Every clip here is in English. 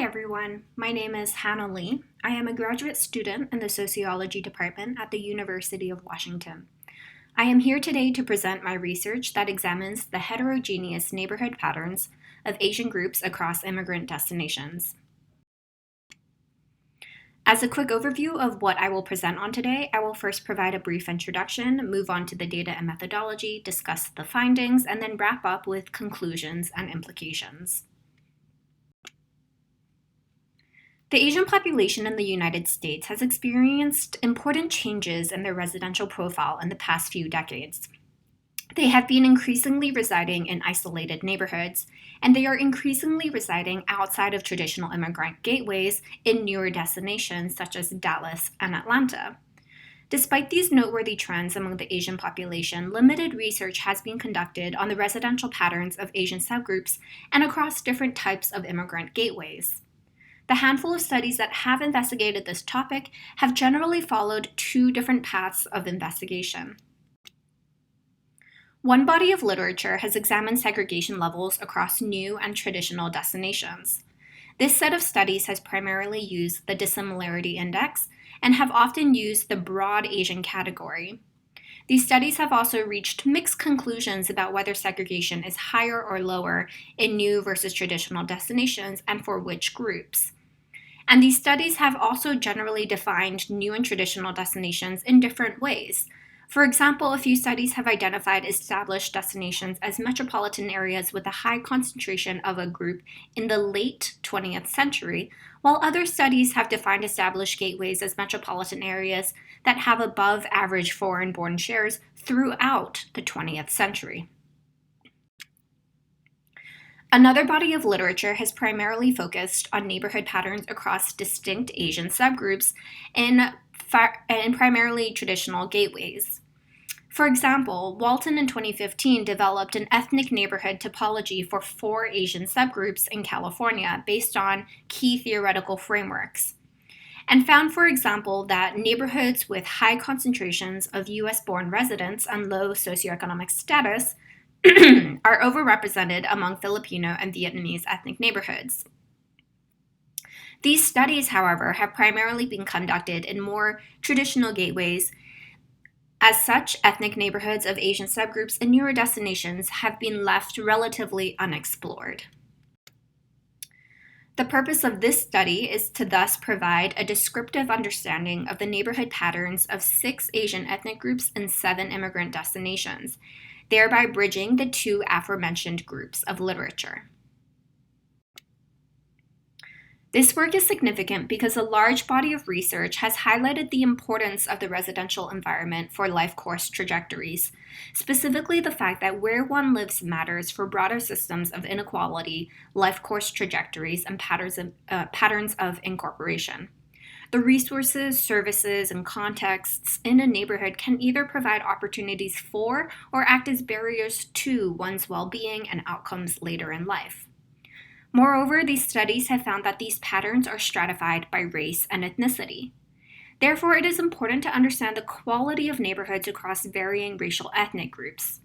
everyone. My name is Hannah Lee. I am a graduate student in the Sociology Department at the University of Washington. I am here today to present my research that examines the heterogeneous neighborhood patterns of Asian groups across immigrant destinations. As a quick overview of what I will present on today, I will first provide a brief introduction, move on to the data and methodology, discuss the findings, and then wrap up with conclusions and implications. The Asian population in the United States has experienced important changes in their residential profile in the past few decades. They have been increasingly residing in isolated neighborhoods, and they are increasingly residing outside of traditional immigrant gateways in newer destinations such as Dallas and Atlanta. Despite these noteworthy trends among the Asian population, limited research has been conducted on the residential patterns of Asian subgroups and across different types of immigrant gateways. The handful of studies that have investigated this topic have generally followed two different paths of investigation. One body of literature has examined segregation levels across new and traditional destinations. This set of studies has primarily used the dissimilarity index and have often used the broad Asian category. These studies have also reached mixed conclusions about whether segregation is higher or lower in new versus traditional destinations and for which groups. And these studies have also generally defined new and traditional destinations in different ways. For example, a few studies have identified established destinations as metropolitan areas with a high concentration of a group in the late 20th century, while other studies have defined established gateways as metropolitan areas that have above average foreign-born shares throughout the 20th century. Another body of literature has primarily focused on neighborhood patterns across distinct Asian subgroups in primarily traditional gateways. For example, Walton in 2015 developed an ethnic neighborhood topology for 4 Asian subgroups in California based on key theoretical frameworks, and found, for example, that neighborhoods with high concentrations of US-born residents and low socioeconomic status are overrepresented among Filipino and Vietnamese ethnic neighborhoods. These studies, however, have primarily been conducted in more traditional gateways. As such, ethnic neighborhoods of Asian subgroups in newer destinations have been left relatively unexplored. The purpose of this study is to thus provide a descriptive understanding of the neighborhood patterns of 6 Asian ethnic groups in 7 immigrant destinations, thereby bridging the two aforementioned groups of literature. This work is significant because a large body of research has highlighted the importance of the residential environment for life course trajectories, specifically the fact that where one lives matters for broader systems of inequality, life course trajectories, and patterns of incorporation. The resources, services, and contexts in a neighborhood can either provide opportunities for or act as barriers to one's well-being and outcomes later in life. Moreover, these studies have found that these patterns are stratified by race and ethnicity. Therefore, it is important to understand the quality of neighborhoods across varying racial ethnic groups.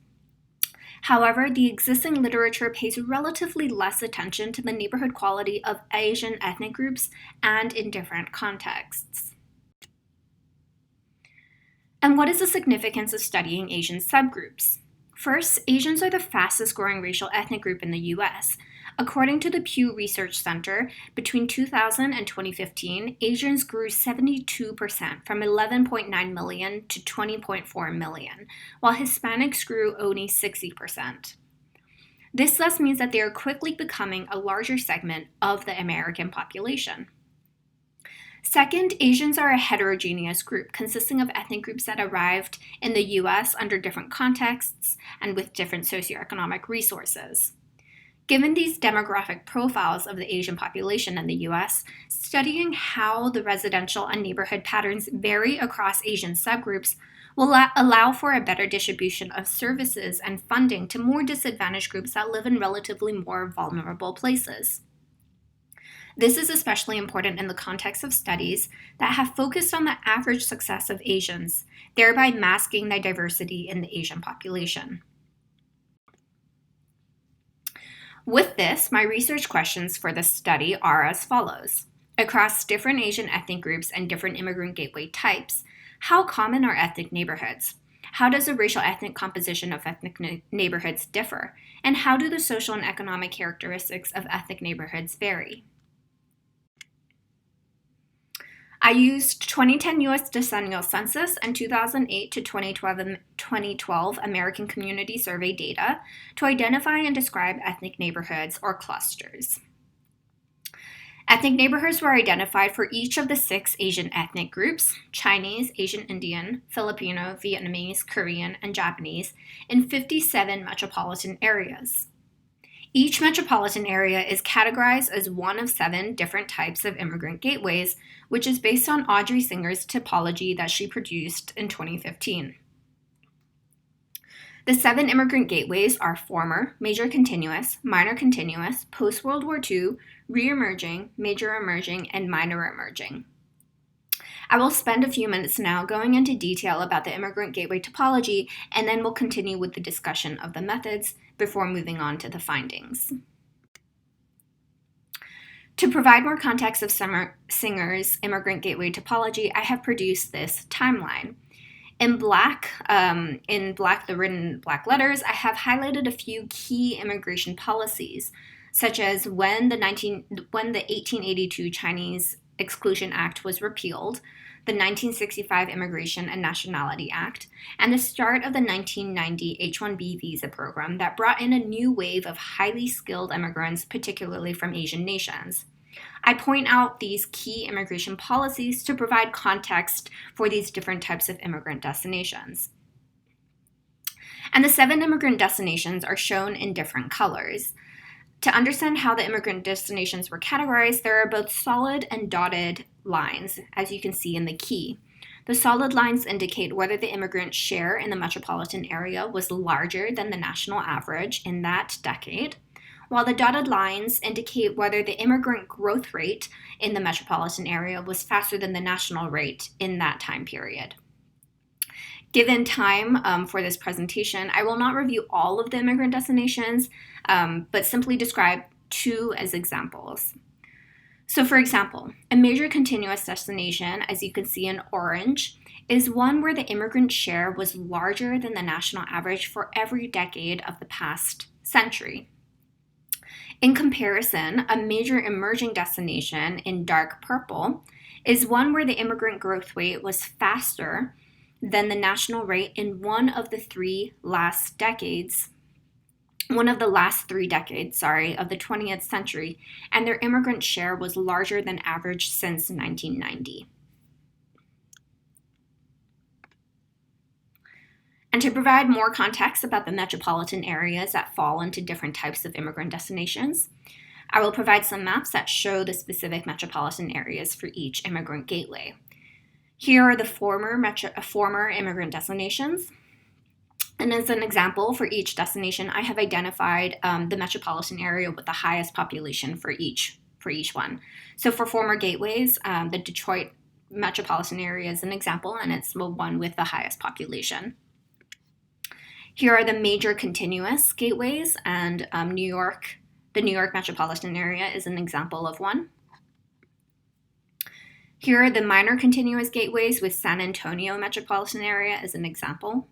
However, the existing literature pays relatively less attention to the neighborhood quality of Asian ethnic groups and in different contexts. And what is the significance of studying Asian subgroups? First, Asians are the fastest growing racial ethnic group in the US. According to the Pew Research Center, between 2000 and 2015, Asians grew 72% from 11.9 million to 20.4 million, while Hispanics grew only 60%. This thus means that they are quickly becoming a larger segment of the American population. Second, Asians are a heterogeneous group consisting of ethnic groups that arrived in the US under different contexts and with different socioeconomic resources. Given these demographic profiles of the Asian population in the US, studying how the residential and neighborhood patterns vary across Asian subgroups will allow for a better distribution of services and funding to more disadvantaged groups that live in relatively more vulnerable places. This is especially important in the context of studies that have focused on the average success of Asians, thereby masking the diversity in the Asian population. With this, my research questions for this study are as follows. Across different Asian ethnic groups and different immigrant gateway types, how common are ethnic neighborhoods? How does the racial ethnic composition of ethnic neighborhoods differ? And how do the social and economic characteristics of ethnic neighborhoods vary? I used 2010 U.S. decennial census and 2008 to 2012 American Community Survey data to identify and describe ethnic neighborhoods or clusters. Ethnic neighborhoods were identified for each of the 6 Asian ethnic groups, Chinese, Asian Indian, Filipino, Vietnamese, Korean, and Japanese, in 57 metropolitan areas. Each metropolitan area is categorized as one of 7 different types of immigrant gateways, which is based on Audrey Singer's typology that she produced in 2015. The 7 immigrant gateways are former, major continuous, minor continuous, post-World War II, re-emerging, major emerging, and minor emerging. I will spend a few minutes now going into detail about the immigrant gateway topology, and then we'll continue with the discussion of the methods before moving on to the findings. To provide more context of Singer's immigrant gateway topology, I have produced this timeline. In black, the written black letters, I have highlighted a few key immigration policies, such as when the 1882 Chinese Exclusion Act was repealed, the 1965 Immigration and Nationality Act, and the start of the 1990 H-1B visa program that brought in a new wave of highly skilled immigrants, particularly from Asian nations. I point out these key immigration policies to provide context for these different types of immigrant destinations. And the 7 immigrant destinations are shown in different colors. To understand how the immigrant destinations were categorized, there are both solid and dotted lines, as you can see in the key. The solid lines indicate whether the immigrant share in the metropolitan area was larger than the national average in that decade, while the dotted lines indicate whether the immigrant growth rate in the metropolitan area was faster than the national rate in that time period. Given time for this presentation, I will not review all of the immigrant destinations, but simply describe 2 as examples. So for example, a major continuous destination, as you can see in orange, is one where the immigrant share was larger than the national average for every decade of the past century. In comparison, a major emerging destination in dark purple is one where the immigrant growth rate was faster than the national rate in one of the last 3 decades of the 20th century, and their immigrant share was larger than average since 1990. And to provide more context about the metropolitan areas that fall into different types of immigrant destinations, I will provide some maps that show the specific metropolitan areas for each immigrant gateway. Here are the former immigrant destinations. And as an example, for each destination, I have identified the metropolitan area with the highest population for each one. So for former gateways, the Detroit metropolitan area is an example, and it's the one with the highest population. Here are the major continuous gateways, and the New York metropolitan area is an example of one. Here are the minor continuous gateways with San Antonio metropolitan area as an example.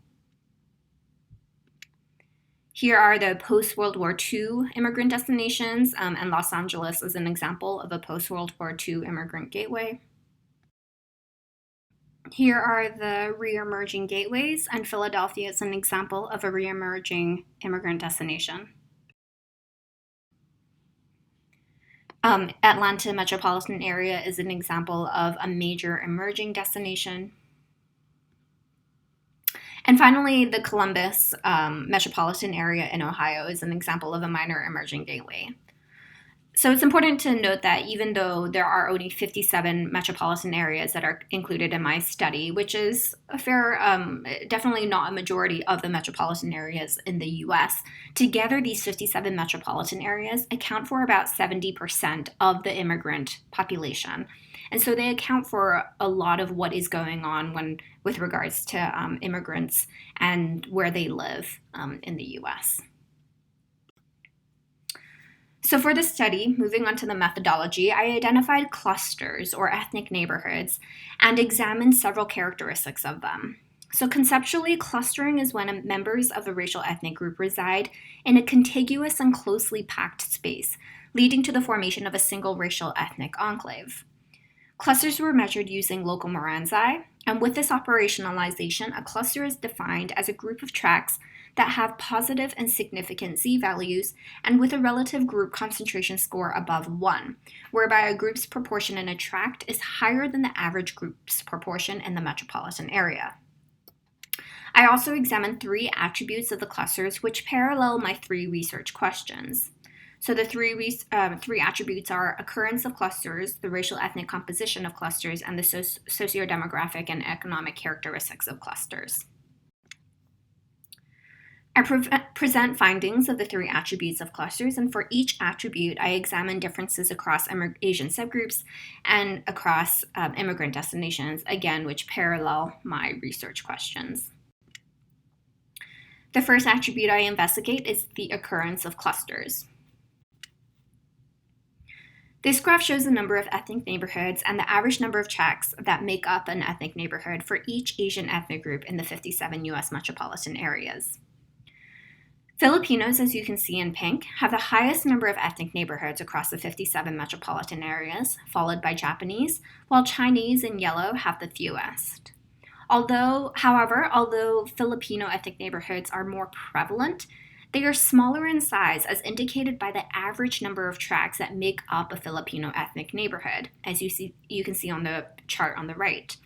Here are the post-World War II immigrant destinations, and Los Angeles is an example of a post-World War II immigrant gateway. Here are the re-emerging gateways, and Philadelphia is an example of a re-emerging immigrant destination. Atlanta metropolitan area is an example of a major emerging destination. And finally, the Columbus metropolitan area in Ohio is an example of a minor emerging gateway. So it's important to note that even though there are only 57 metropolitan areas that are included in my study, which is a fair, definitely not a majority of the metropolitan areas in the US, together these 57 metropolitan areas account for about 70% of the immigrant population. And so they account for a lot of what is going on with regards to immigrants and where they live in the US. So for the study, moving on to the methodology, I identified clusters or ethnic neighborhoods and examined several characteristics of them. So conceptually, clustering is when members of a racial ethnic group reside in a contiguous and closely packed space, leading to the formation of a single racial ethnic enclave. Clusters were measured using local Moranzi, and with this operationalization, a cluster is defined as a group of tracts that have positive and significant z-values and with a relative group concentration score above 1, whereby a group's proportion in a tract is higher than the average group's proportion in the metropolitan area. I also examined 3 attributes of the clusters which parallel my 3 research questions. So the three attributes are occurrence of clusters, the racial ethnic composition of clusters, and the socio-demographic and economic characteristics of clusters. I present findings of the 3 attributes of clusters, and for each attribute, I examine differences across Asian subgroups and across immigrant destinations, again, which parallel my research questions. The first attribute I investigate is the occurrence of clusters. This graph shows the number of ethnic neighborhoods and the average number of tracts that make up an ethnic neighborhood for each Asian ethnic group in the 57 U.S. metropolitan areas. Filipinos, as you can see in pink, have the highest number of ethnic neighborhoods across the 57 metropolitan areas, followed by Japanese, while Chinese in yellow have the fewest. However, Filipino ethnic neighborhoods are more prevalent, they are smaller in size as indicated by the average number of tracts that make up a Filipino ethnic neighborhood, as you can see on the chart on the right.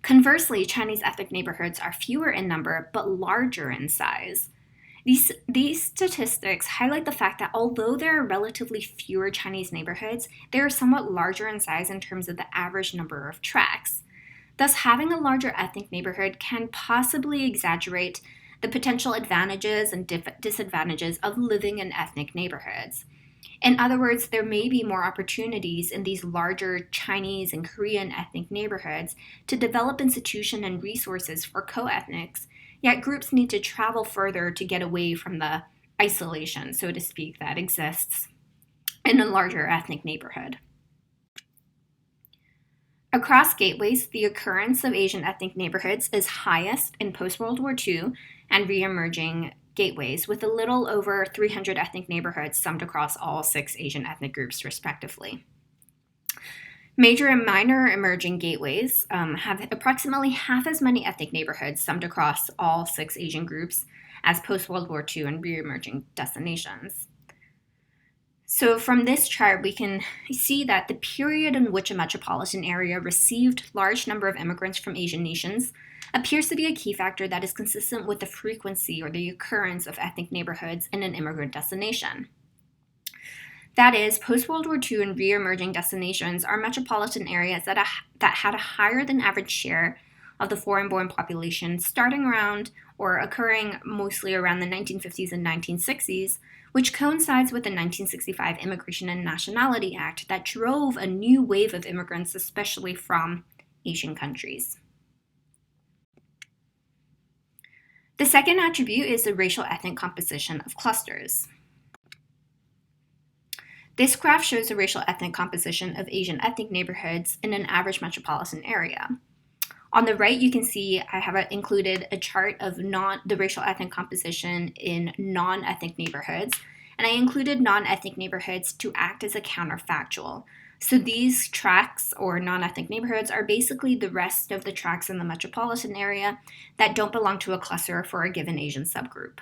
Conversely, Chinese ethnic neighborhoods are fewer in number but larger in size. These statistics highlight the fact that although there are relatively fewer Chinese neighborhoods, they are somewhat larger in size in terms of the average number of tracts. Thus, having a larger ethnic neighborhood can possibly exaggerate the potential advantages and disadvantages of living in ethnic neighborhoods. In other words, there may be more opportunities in these larger Chinese and Korean ethnic neighborhoods to develop institutions and resources for co-ethnics, yet groups need to travel further to get away from the isolation, so to speak, that exists in a larger ethnic neighborhood. Across gateways, the occurrence of Asian ethnic neighborhoods is highest in post-World War II and re-emerging gateways, with a little over 300 ethnic neighborhoods summed across all 6 Asian ethnic groups, respectively. Major and minor emerging gateways have approximately half as many ethnic neighborhoods summed across all 6 Asian groups as post-World War II and re-emerging destinations. So from this chart, we can see that the period in which a metropolitan area received large number of immigrants from Asian nations appears to be a key factor that is consistent with the frequency or the occurrence of ethnic neighborhoods in an immigrant destination. That is, post-World War II and re-emerging destinations are metropolitan areas that had a higher than average share of the foreign-born population starting around or occurring mostly around the 1950s and 1960s, which coincides with the 1965 Immigration and Nationality Act that drove a new wave of immigrants, especially from Asian countries. The second attribute is the racial ethnic composition of clusters. This graph shows the racial ethnic composition of Asian ethnic neighborhoods in an average metropolitan area. On the right, you can see I have included a chart of the racial ethnic composition in non-ethnic neighborhoods, and I included non-ethnic neighborhoods to act as a counterfactual. So these tracts or non-ethnic neighborhoods are basically the rest of the tracts in the metropolitan area that don't belong to a cluster for a given Asian subgroup.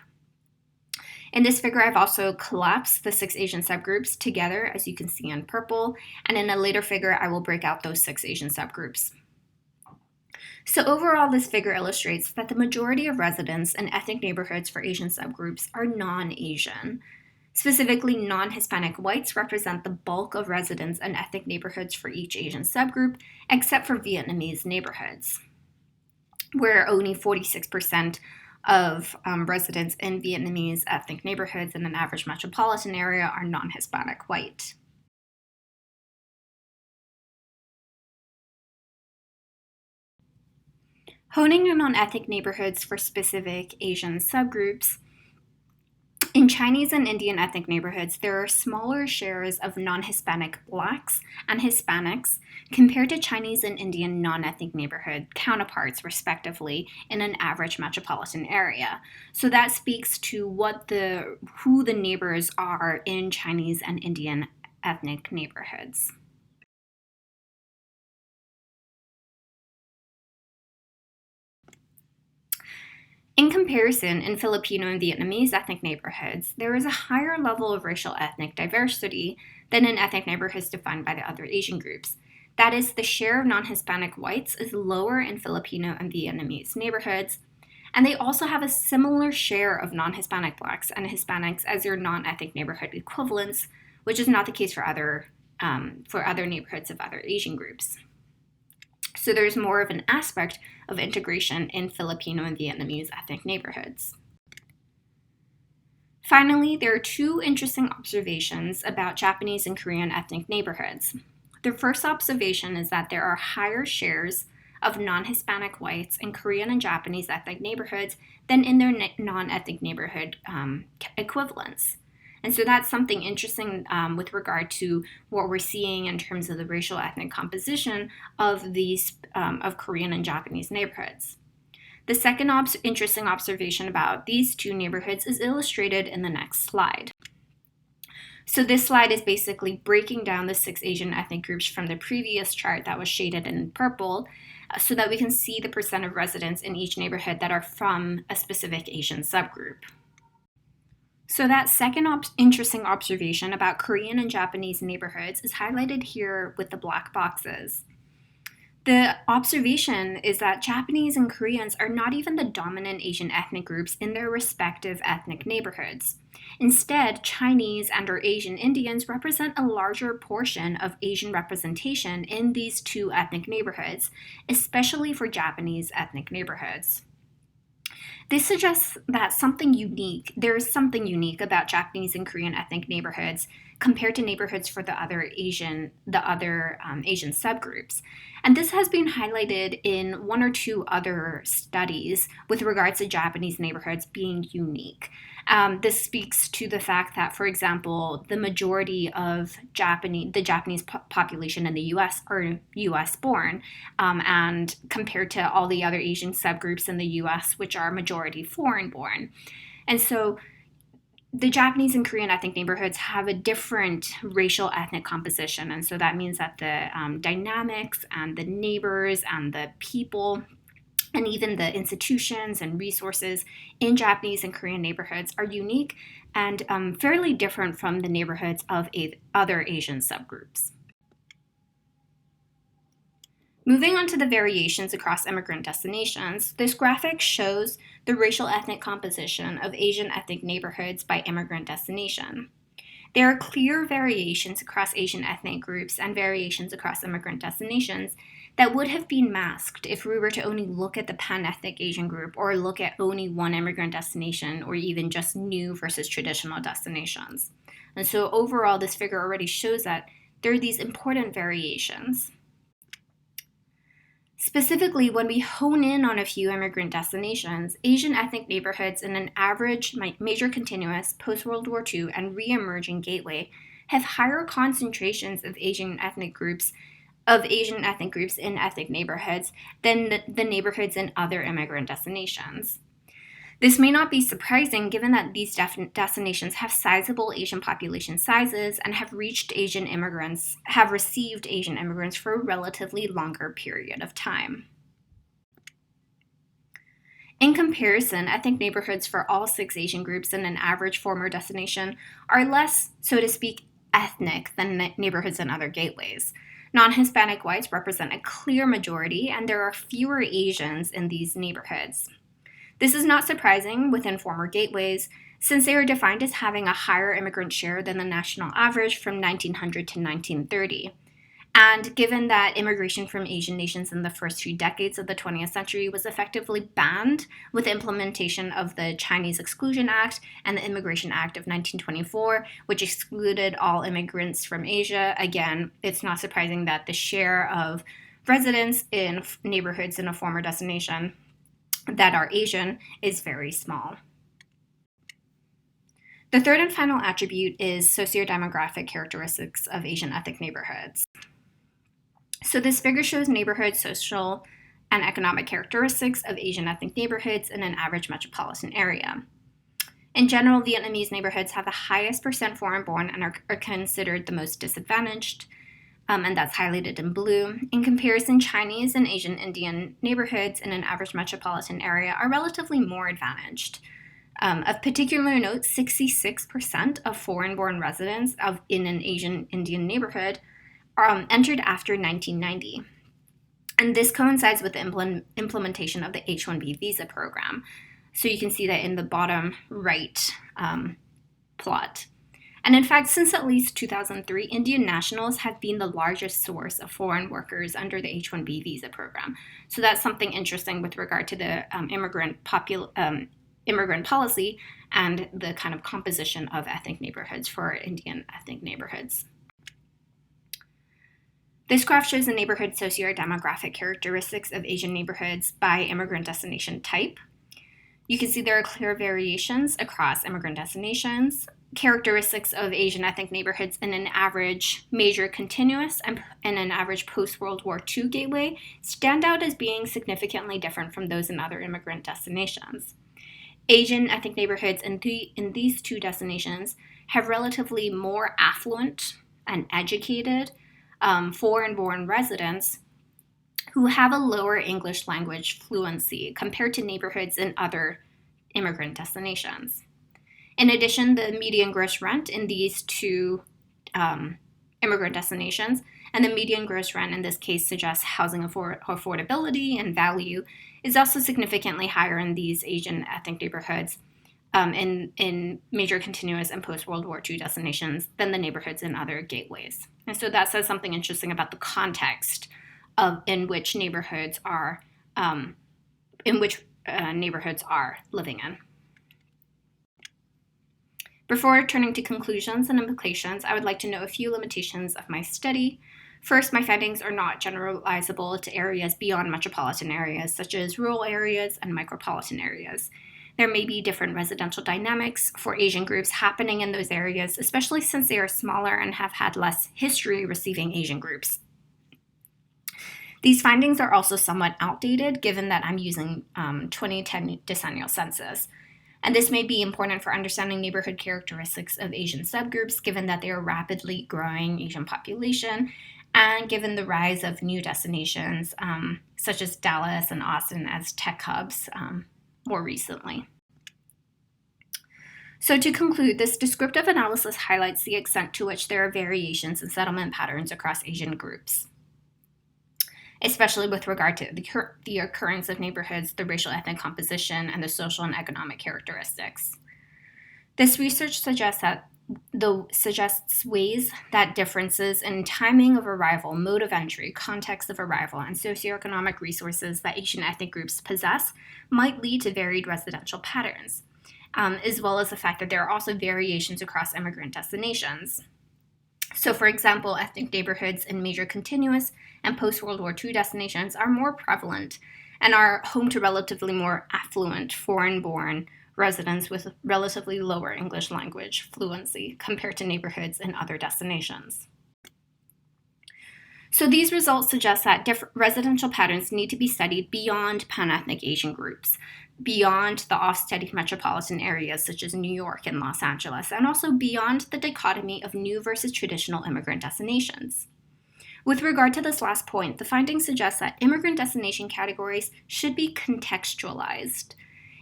In this figure, I've also collapsed the 6 Asian subgroups together, as you can see in purple, and in a later figure, I will break out those 6 Asian subgroups. So overall, this figure illustrates that the majority of residents in ethnic neighborhoods for Asian subgroups are non-Asian. Specifically, non-Hispanic whites represent the bulk of residents in ethnic neighborhoods for each Asian subgroup, except for Vietnamese neighborhoods, where only 46% of residents in Vietnamese ethnic neighborhoods in an average metropolitan area are non-Hispanic white. Honing in on ethnic neighborhoods for specific Asian subgroups, In Chinese and Indian ethnic neighborhoods, there are smaller shares of non-Hispanic Blacks and Hispanics compared to Chinese and Indian non-ethnic neighborhood counterparts, respectively, in an average metropolitan area. So that speaks to who the neighbors are in Chinese and Indian ethnic neighborhoods. In comparison, in Filipino and Vietnamese ethnic neighborhoods, there is a higher level of racial ethnic diversity than in ethnic neighborhoods defined by the other Asian groups. That is, the share of non-Hispanic whites is lower in Filipino and Vietnamese neighborhoods, and they also have a similar share of non-Hispanic Blacks and Hispanics as their non-ethnic neighborhood equivalents, which is not the case for other neighborhoods of other Asian groups. So there's more of an aspect of integration in Filipino and Vietnamese ethnic neighborhoods. Finally, there are two interesting observations about Japanese and Korean ethnic neighborhoods. The first observation is that there are higher shares of non-Hispanic whites in Korean and Japanese ethnic neighborhoods than in their non-ethnic neighborhood equivalents. And so that's something interesting with regard to what we're seeing in terms of the racial ethnic composition of these of Korean and Japanese neighborhoods. The second interesting observation about these two neighborhoods is illustrated in the next slide. So this slide is basically breaking down the 6 Asian ethnic groups from the previous chart that was shaded in purple so that we can see the percent of residents in each neighborhood that are from a specific Asian subgroup. So that second interesting observation about Korean and Japanese neighborhoods is highlighted here with the black boxes. The observation is that Japanese and Koreans are not even the dominant Asian ethnic groups in their respective ethnic neighborhoods. Instead, Chinese and/or Asian Indians represent a larger portion of Asian representation in these two ethnic neighborhoods, especially for Japanese ethnic neighborhoods. This suggests that there is something unique about Japanese and Korean ethnic neighborhoods compared to neighborhoods for the other Asian subgroups. And this has been highlighted in one or two other studies with regards to Japanese neighborhoods being unique. This speaks to the fact that, for example, the majority of the Japanese population in the U.S. are U.S. born, and compared to all the other Asian subgroups in the U.S., which are majority foreign born. And so the Japanese and Korean ethnic neighborhoods have a different racial ethnic composition. And so that means that the dynamics and the neighbors and the people and even the institutions and resources in Japanese and Korean neighborhoods are unique and fairly different from the neighborhoods of other Asian subgroups. Moving on to the variations across immigrant destinations, this graphic shows the racial ethnic composition of Asian ethnic neighborhoods by immigrant destination. There are clear variations across Asian ethnic groups and variations across immigrant destinations that would have been masked if we were to only look at the pan-ethnic Asian group or look at only one immigrant destination or even just new versus traditional destinations. And so overall, this figure already shows that there are these important variations. Specifically, when we hone in on a few immigrant destinations, Asian ethnic neighborhoods in an average major continuous post-World War II and re-emerging gateway have higher concentrations of Asian ethnic groups in ethnic neighborhoods than the neighborhoods in other immigrant destinations. This may not be surprising given that these destinations have sizable Asian population sizes and have received Asian immigrants for a relatively longer period of time. In comparison, ethnic neighborhoods for all 6 Asian groups in an average former destination are less, so to speak, ethnic than neighborhoods in other gateways. Non-Hispanic whites represent a clear majority, and there are fewer Asians in these neighborhoods. This is not surprising within former gateways, since they are defined as having a higher immigrant share than the national average from 1900 to 1930. And given that immigration from Asian nations in the first few decades of the 20th century was effectively banned with the implementation of the Chinese Exclusion Act and the Immigration Act of 1924, which excluded all immigrants from Asia, again, it's not surprising that the share of residents in neighborhoods in a former destination that are Asian is very small. The third and final attribute is sociodemographic characteristics of Asian ethnic neighborhoods. So this figure shows neighborhood social and economic characteristics of Asian ethnic neighborhoods in an average metropolitan area. In general, Vietnamese neighborhoods have the highest percent foreign-born and are considered the most disadvantaged, and that's highlighted in blue. In comparison, Chinese and Asian Indian neighborhoods in an average metropolitan area are relatively more advantaged. Of particular note, 66% of foreign-born residents in an Asian Indian neighborhood entered after 1990. And this coincides with the implementation of the H-1B visa program. So you can see that in the bottom right plot. And in fact, since at least 2003, Indian nationals have been the largest source of foreign workers under the H-1B visa program. So that's something interesting with regard to the immigrant policy and the kind of composition of ethnic neighborhoods for Indian ethnic neighborhoods. This graph shows the neighborhood socio-demographic characteristics of Asian neighborhoods by immigrant destination type. You can see there are clear variations across immigrant destinations. Characteristics of Asian ethnic neighborhoods in an average major continuous and an average post-World War II gateway stand out as being significantly different from those in other immigrant destinations. Asian ethnic neighborhoods in these two destinations have relatively more affluent and educated foreign-born residents who have a lower English language fluency compared to neighborhoods in other immigrant destinations. In addition, the median gross rent in these two immigrant destinations, and the median gross rent in this case suggests housing affordability and value, is also significantly higher in these Asian ethnic neighborhoods in major continuous and post-World War II destinations than the neighborhoods in other gateways. And so that says something interesting about the context in which neighborhoods are living in. Before turning to conclusions and implications, I would like to note a few limitations of my study. First, my findings are not generalizable to areas beyond metropolitan areas, such as rural areas and micropolitan areas. There may be different residential dynamics for Asian groups happening in those areas, especially since they are smaller and have had less history receiving Asian groups. These findings are also somewhat outdated, given that I'm using 2010 decennial census. And this may be important for understanding neighborhood characteristics of Asian subgroups, given that they are a rapidly growing Asian population, and given the rise of new destinations, such as Dallas and Austin as tech hubs more recently. So to conclude, this descriptive analysis highlights the extent to which there are variations in settlement patterns across Asian groups, especially with regard to the occurrence of neighborhoods, the racial ethnic composition, and the social and economic characteristics. This research suggests ways that differences in timing of arrival, mode of entry, context of arrival, and socioeconomic resources that Asian ethnic groups possess might lead to varied residential patterns, as well as the fact that there are also variations across immigrant destinations. So, for example, ethnic neighborhoods in major continuous and post-World War II destinations are more prevalent and are home to relatively more affluent foreign-born residents with relatively lower English language fluency compared to neighborhoods in other destinations. So these results suggest that different residential patterns need to be studied beyond pan-ethnic Asian groups, beyond the off-steady metropolitan areas such as New York and Los Angeles, and also beyond the dichotomy of new versus traditional immigrant destinations. With regard to this last point, the findings suggest that immigrant destination categories should be contextualized.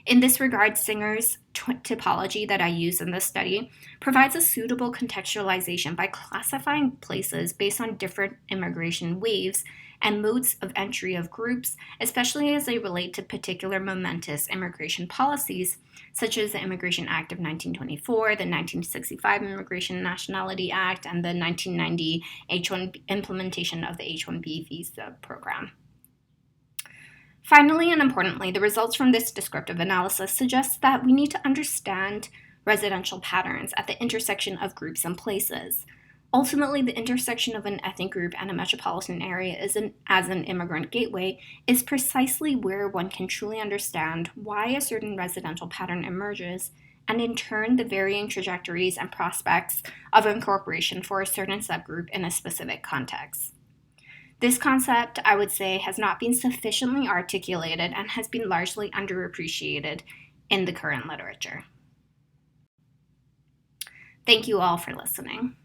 In this regard, Singer's typology that I use in this study provides a suitable contextualization by classifying places based on different immigration waves and modes of entry of groups, especially as they relate to particular momentous immigration policies, such as the Immigration Act of 1924, the 1965 Immigration and Nationality Act, and the 1990 implementation of the H-1B visa program. Finally, and importantly, the results from this descriptive analysis suggest that we need to understand residential patterns at the intersection of groups and places. Ultimately, the intersection of an ethnic group and a metropolitan area as an immigrant gateway is precisely where one can truly understand why a certain residential pattern emerges and in turn the varying trajectories and prospects of incorporation for a certain subgroup in a specific context. This concept, I would say, has not been sufficiently articulated and has been largely underappreciated in the current literature. Thank you all for listening.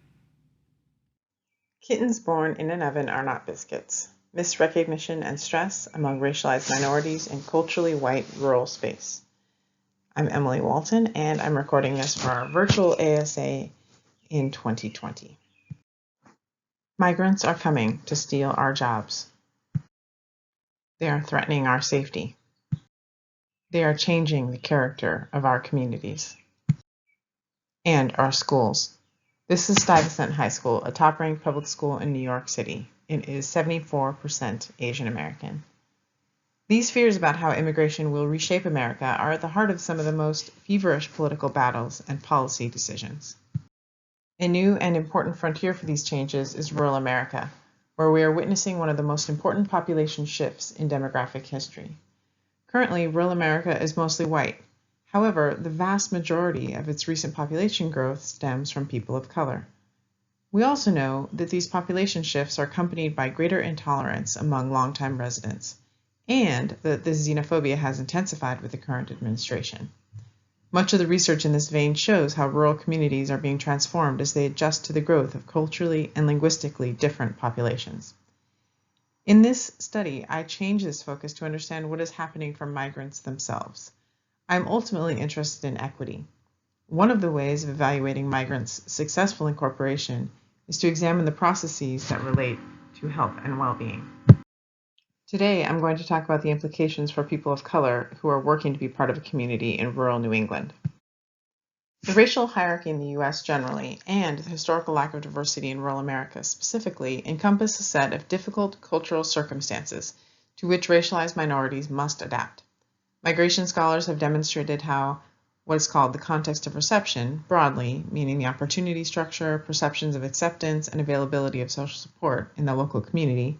Kittens born in an oven are not biscuits. Misrecognition and stress among racialized minorities in culturally white rural space. I'm Emily Walton, and I'm recording this for our virtual ASA in 2020. Migrants are coming to steal our jobs. They are threatening our safety. They are changing the character of our communities and our schools. This is Stuyvesant High School, a top-ranked public school in New York City. It is 74% Asian American. These fears about how immigration will reshape America are at the heart of some of the most feverish political battles and policy decisions. A new and important frontier for these changes is rural America, where we are witnessing one of the most important population shifts in demographic history. Currently, rural America is mostly white. However, the vast majority of its recent population growth stems from people of color. We also know that these population shifts are accompanied by greater intolerance among longtime residents, and that this xenophobia has intensified with the current administration. Much of the research in this vein shows how rural communities are being transformed as they adjust to the growth of culturally and linguistically different populations. In this study, I changed this focus to understand what is happening for migrants themselves. I'm ultimately interested in equity. One of the ways of evaluating migrants' successful incorporation is to examine the processes that relate to health and well-being. Today, I'm going to talk about the implications for people of color who are working to be part of a community in rural New England. The racial hierarchy in the U.S. generally, and the historical lack of diversity in rural America specifically, encompass a set of difficult cultural circumstances to which racialized minorities must adapt. Migration scholars have demonstrated how what is called the context of reception, broadly, meaning the opportunity structure, perceptions of acceptance, and availability of social support in the local community,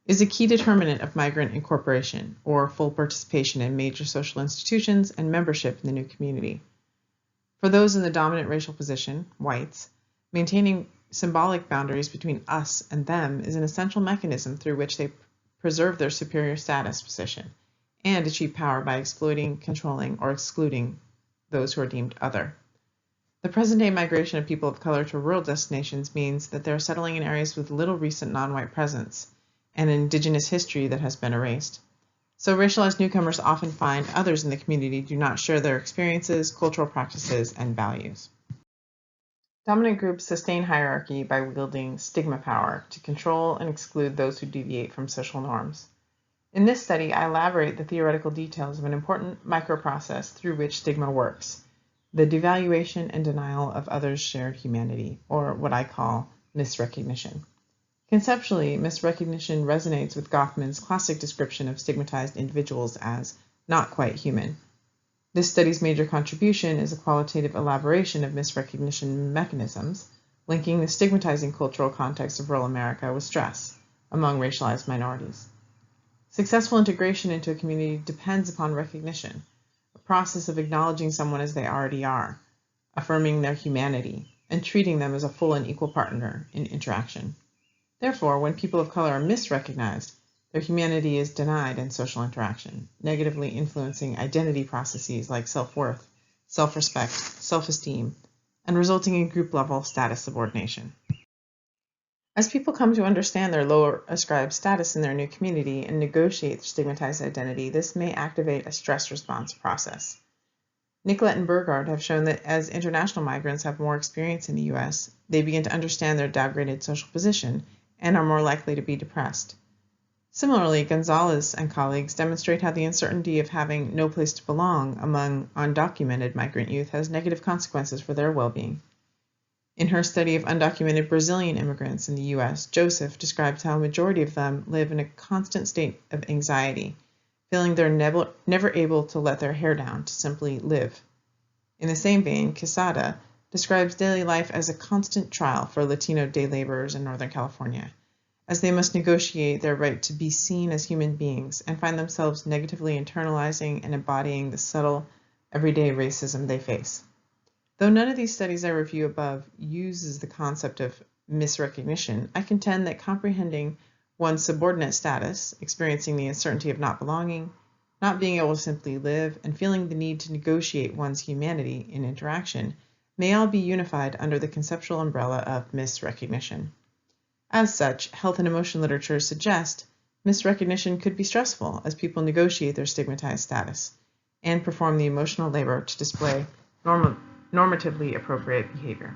is a key determinant of migrant incorporation, or full participation in major social institutions and membership in the new community. For those in the dominant racial position, whites, maintaining symbolic boundaries between us and them is an essential mechanism through which they preserve their superior status position and achieve power by exploiting, controlling, or excluding those who are deemed other. The present-day migration of people of color to rural destinations means that they're settling in areas with little recent non-white presence and an indigenous history that has been erased. So racialized newcomers often find others in the community do not share their experiences, cultural practices, and values. Dominant groups sustain hierarchy by wielding stigma power to control and exclude those who deviate from social norms. In this study, I elaborate the theoretical details of an important microprocess through which stigma works, the devaluation and denial of others' shared humanity, or what I call misrecognition. Conceptually, misrecognition resonates with Goffman's classic description of stigmatized individuals as not quite human. This study's major contribution is a qualitative elaboration of misrecognition mechanisms, linking the stigmatizing cultural context of rural America with stress among racialized minorities. Successful integration into a community depends upon recognition, a process of acknowledging someone as they already are, affirming their humanity, and treating them as a full and equal partner in interaction. Therefore, when people of color are misrecognized, their humanity is denied in social interaction, negatively influencing identity processes like self-worth, self-respect, self-esteem, and resulting in group-level status subordination. As people come to understand their lower ascribed status in their new community and negotiate their stigmatized identity, this may activate a stress response process. Nicolette and Burgard have shown that as international migrants have more experience in the U.S., they begin to understand their downgraded social position and are more likely to be depressed. Similarly, Gonzalez and colleagues demonstrate how the uncertainty of having no place to belong among undocumented migrant youth has negative consequences for their well-being. In her study of undocumented Brazilian immigrants in the U.S., Joseph describes how a majority of them live in a constant state of anxiety, feeling they're never able to let their hair down to simply live. In the same vein, Quesada describes daily life as a constant trial for Latino day laborers in Northern California, as they must negotiate their right to be seen as human beings and find themselves negatively internalizing and embodying the subtle everyday racism they face. Though none of these studies I review above uses the concept of misrecognition, I contend that comprehending one's subordinate status, experiencing the uncertainty of not belonging, not being able to simply live, and feeling the need to negotiate one's humanity in interaction may all be unified under the conceptual umbrella of misrecognition. As such, health and emotion literature suggests misrecognition could be stressful as people negotiate their stigmatized status and perform the emotional labor to display normatively appropriate behavior.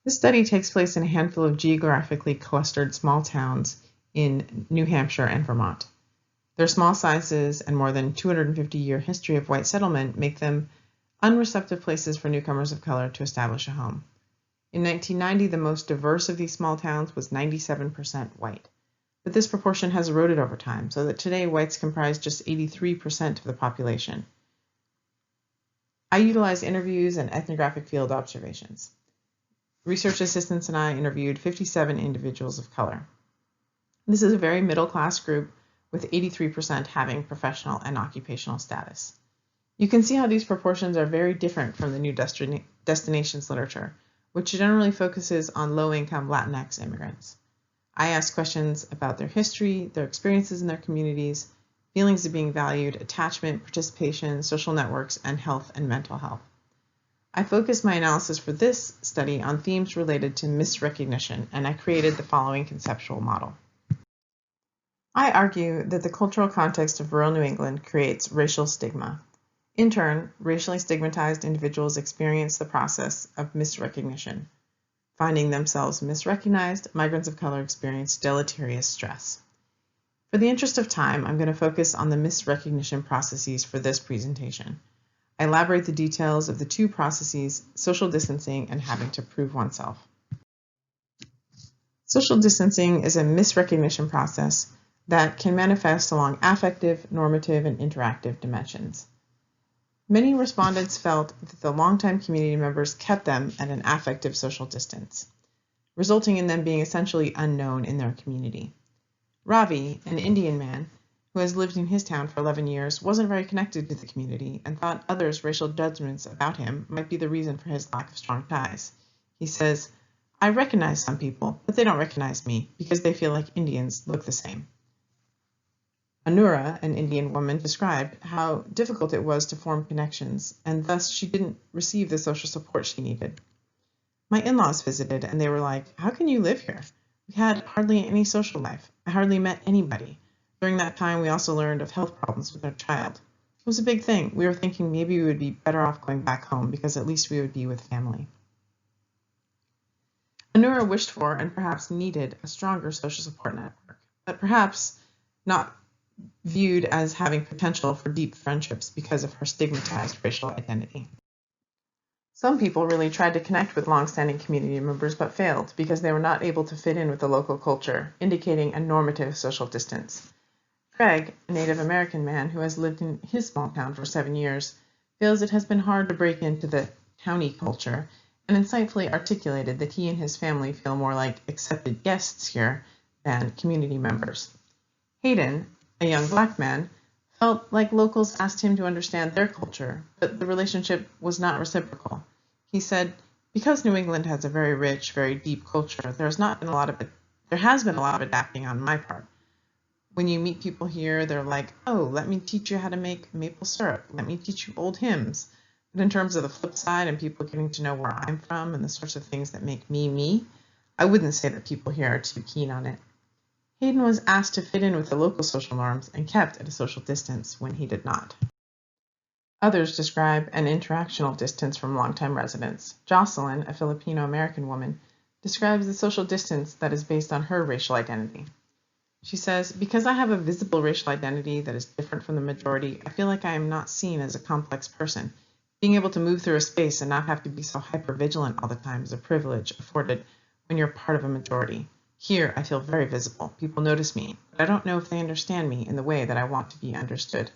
This study takes place in a handful of geographically clustered small towns in New Hampshire and Vermont. Their small sizes and more than 250-year history of white settlement make them unreceptive places for newcomers of color to establish a home. In 1990, the most diverse of these small towns was 97% white. But this proportion has eroded over time, so that today whites comprise just 83% of the population. I utilize interviews and ethnographic field observations. Research assistants and I interviewed 57 individuals of color. This is a very middle-class group, with 83% having professional and occupational status. You can see how these proportions are very different from the new destinations literature, which generally focuses on low-income Latinx immigrants. I asked questions about their history, their experiences in their communities, feelings of being valued, attachment, participation, social networks, and health and mental health. I focused my analysis for this study on themes related to misrecognition, and I created the following conceptual model. I argue that the cultural context of rural New England creates racial stigma. In turn, racially stigmatized individuals experience the process of misrecognition. Finding themselves misrecognized, migrants of color experience deleterious stress. For the interest of time, I'm going to focus on the misrecognition processes for this presentation. I elaborate the details of the two processes, social distancing and having to prove oneself. Social distancing is a misrecognition process that can manifest along affective, normative, and interactive dimensions. Many respondents felt that the longtime community members kept them at an affective social distance, resulting in them being essentially unknown in their community. Ravi, an Indian man who has lived in his town for 11 years, wasn't very connected to the community and thought others' racial judgments about him might be the reason for his lack of strong ties. He says, "I recognize some people, but they don't recognize me because they feel like Indians look the same." Anura, an Indian woman, described how difficult it was to form connections, and thus she didn't receive the social support she needed. My in-laws visited, and they were like, "How can you live here? We had hardly any social life. I hardly met anybody." During that time, we also learned of health problems with our child. It was a big thing. We were thinking maybe we would be better off going back home because at least we would be with family. Anura wished for and perhaps needed a stronger social support network, but perhaps not viewed as having potential for deep friendships because of her stigmatized racial identity. Some people really tried to connect with long-standing community members but failed because they were not able to fit in with the local culture, indicating a normative social distance. Craig, a Native American man who has lived in his small town for 7 years, feels it has been hard to break into the townie culture and insightfully articulated that he and his family feel more like accepted guests here than community members. Hayden, a young black man, felt like locals asked him to understand their culture, but the relationship was not reciprocal. He said, "Because New England has a very rich, very deep culture, there has been a lot of adapting on my part. When you meet people here, they're like, 'Oh, let me teach you how to make maple syrup. Let me teach you old hymns.' But in terms of the flip side and people getting to know where I'm from and the sorts of things that make me me, I wouldn't say that people here are too keen on it." Hayden was asked to fit in with the local social norms and kept at a social distance when he did not. Others describe an interactional distance from longtime residents. Jocelyn, a Filipino-American woman, describes the social distance that is based on her racial identity. She says, "Because I have a visible racial identity that is different from the majority, I feel like I am not seen as a complex person. Being able to move through a space and not have to be so hyper-vigilant all the time is a privilege afforded when you're part of a majority. Here, I feel very visible. People notice me, but I don't know if they understand me in the way that I want to be understood."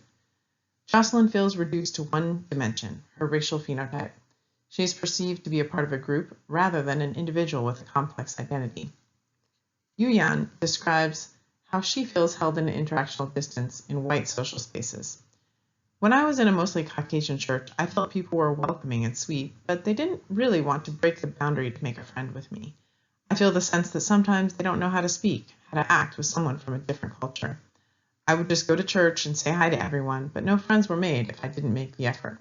Jocelyn feels reduced to one dimension, her racial phenotype. She is perceived to be a part of a group rather than an individual with a complex identity. Yuyan describes how she feels held in an interactional distance in white social spaces. When I was in a mostly Caucasian church, I felt people were welcoming and sweet, but they didn't really want to break the boundary to make a friend with me. I feel the sense that sometimes they don't know how to speak, how to act with someone from a different culture. I would just go to church and say hi to everyone, but no friends were made if I didn't make the effort.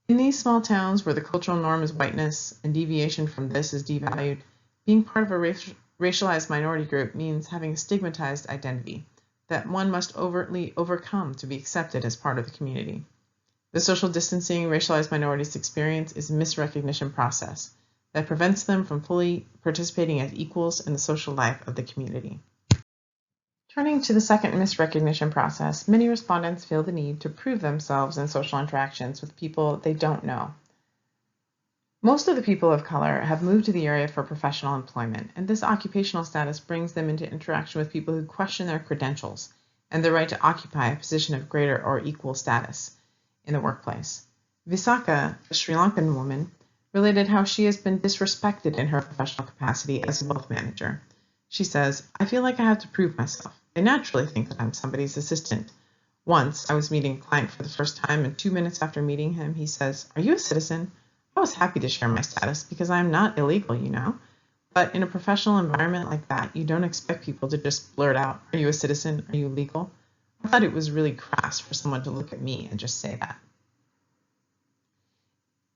In these small towns where the cultural norm is whiteness and deviation from this is devalued, being part of a racialized minority group means having a stigmatized identity that one must overtly overcome to be accepted as part of the community. The social distancing racialized minorities experience is a misrecognition process that prevents them from fully participating as equals in the social life of the community. Turning to the second misrecognition process, many respondents feel the need to prove themselves in social interactions with people they don't know. Most of the people of color have moved to the area for professional employment, and this occupational status brings them into interaction with people who question their credentials and their right to occupy a position of greater or equal status in the workplace. Visakha, a Sri Lankan woman, related how she has been disrespected in her professional capacity as a wealth manager. She says, "I feel like I have to prove myself. I naturally think that I'm somebody's assistant. Once, I was meeting a client for the first time, and 2 minutes after meeting him, he says, 'Are you a citizen?' I was happy to share my status because I'm not illegal, you know. But in a professional environment like that, you don't expect people to just blurt out, 'Are you a citizen? Are you legal?' I thought it was really crass for someone to look at me and just say that."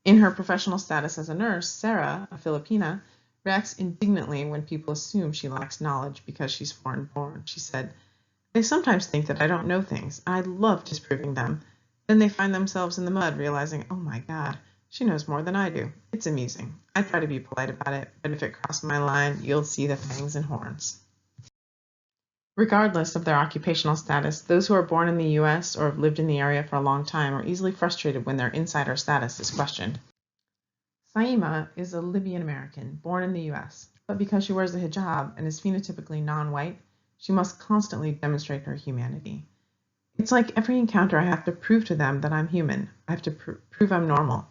In her professional status as a nurse, Sarah, a Filipina, reacts indignantly when people assume she lacks knowledge because she's foreign-born. She said, "They sometimes think that I don't know things. I love disproving them. Then they find themselves in the mud realizing, oh my God, she knows more than I do. It's amusing. I try to be polite about it, but if it crossed my line, you'll see the fangs and horns." Regardless of their occupational status, those who are born in the US or have lived in the area for a long time are easily frustrated when their insider status is questioned. Saima is a Libyan American born in the US, but because she wears a hijab and is phenotypically non-white, she must constantly demonstrate her humanity. "It's like every encounter I have to prove to them that I'm human. I have to prove I'm normal.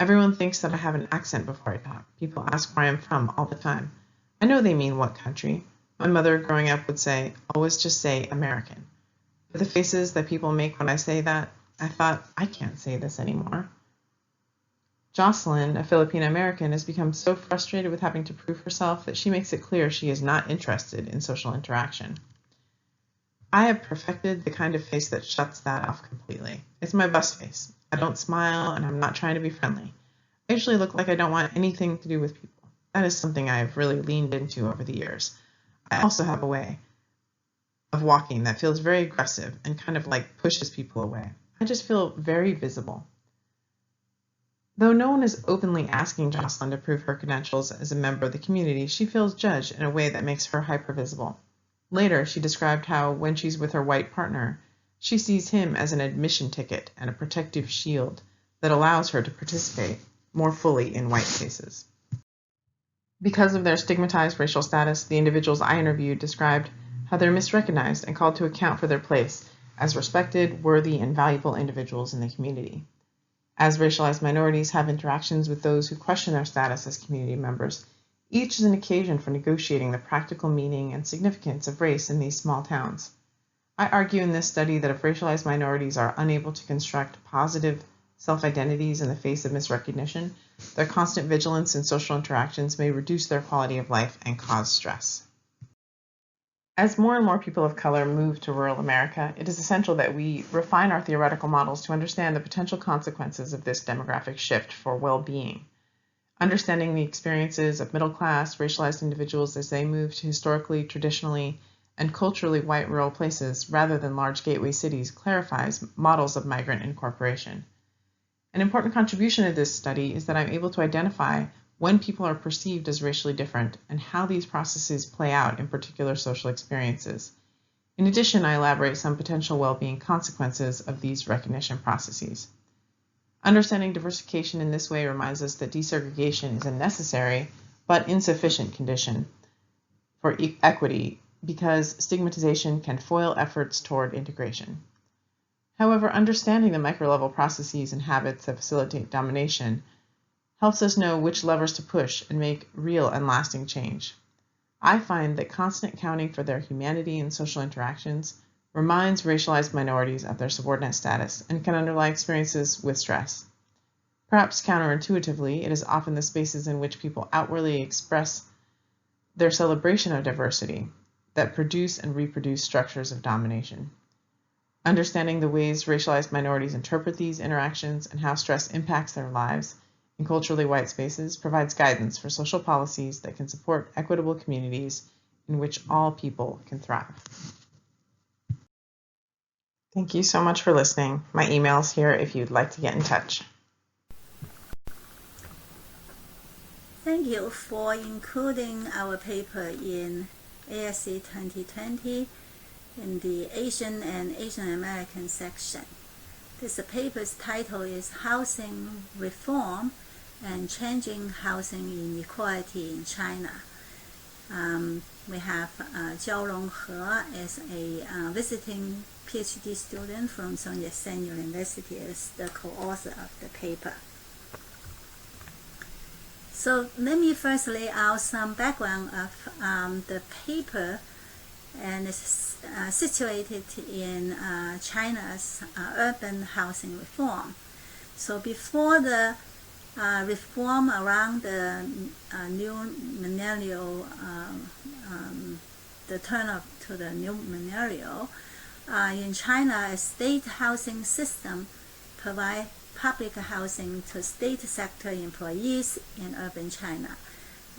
Everyone thinks that I have an accent before I talk. People ask where I'm from all the time. I know they mean what country. My mother growing up would say, always just say American. But the faces that people make when I say that, I thought, I can't say this anymore." Jocelyn, a Filipino American, has become so frustrated with having to prove herself that she makes it clear she is not interested in social interaction. "I have perfected the kind of face that shuts that off completely. It's my bus face. I don't smile and I'm not trying to be friendly. I usually look like I don't want anything to do with people. That is something I have really leaned into over the years. I also have a way of walking that feels very aggressive and kind of like pushes people away. I just feel very visible." Though no one is openly asking Jocelyn to prove her credentials as a member of the community, she feels judged in a way that makes her hypervisible. Later, she described how, when she's with her white partner, she sees him as an admission ticket and a protective shield that allows her to participate more fully in white spaces. Because of their stigmatized racial status, the individuals I interviewed described how they're misrecognized and called to account for their place as respected, worthy, and valuable individuals in the community. As racialized minorities have interactions with those who question their status as community members, each is an occasion for negotiating the practical meaning and significance of race in these small towns. I argue in this study that if racialized minorities are unable to construct positive self-identities in the face of misrecognition, their constant vigilance in social interactions may reduce their quality of life and cause stress. As more and more people of color move to rural America, it is essential that we refine our theoretical models to understand the potential consequences of this demographic shift for well-being. Understanding the experiences of middle-class, racialized individuals as they move to historically, traditionally, and culturally white rural places rather than large gateway cities clarifies models of migrant incorporation. An important contribution of this study is that I'm able to identify when people are perceived as racially different and how these processes play out in particular social experiences. In addition, I elaborate some potential well-being consequences of these recognition processes. Understanding diversification in this way reminds us that desegregation is a necessary but insufficient condition for equity because stigmatization can foil efforts toward integration. However, understanding the micro-level processes and habits that facilitate domination helps us know which levers to push and make real and lasting change. I find that constant accounting for their humanity in social interactions, reminds racialized minorities of their subordinate status and can underlie experiences with stress. Perhaps counterintuitively, it is often the spaces in which people outwardly express their celebration of diversity that produce and reproduce structures of domination. Understanding the ways racialized minorities interpret these interactions and how stress impacts their lives in culturally white spaces provides guidance for social policies that can support equitable communities in which all people can thrive. Thank you so much for listening. My email is here if you'd like to get in touch. Thank you for including our paper in ASA2020 in the Asian and Asian American section. This paper's title is Housing Reform and Changing Housing Inequality in China. We have Jiao Ronghe as a visiting PhD student from Sun Yat-sen University as the co-author of the paper. So let me first lay out some background of the paper, and it's situated in China's urban housing reform. So before the reform around the new millennial, the turn to the new millennial, in China, a state housing system provides public housing to state sector employees in urban China,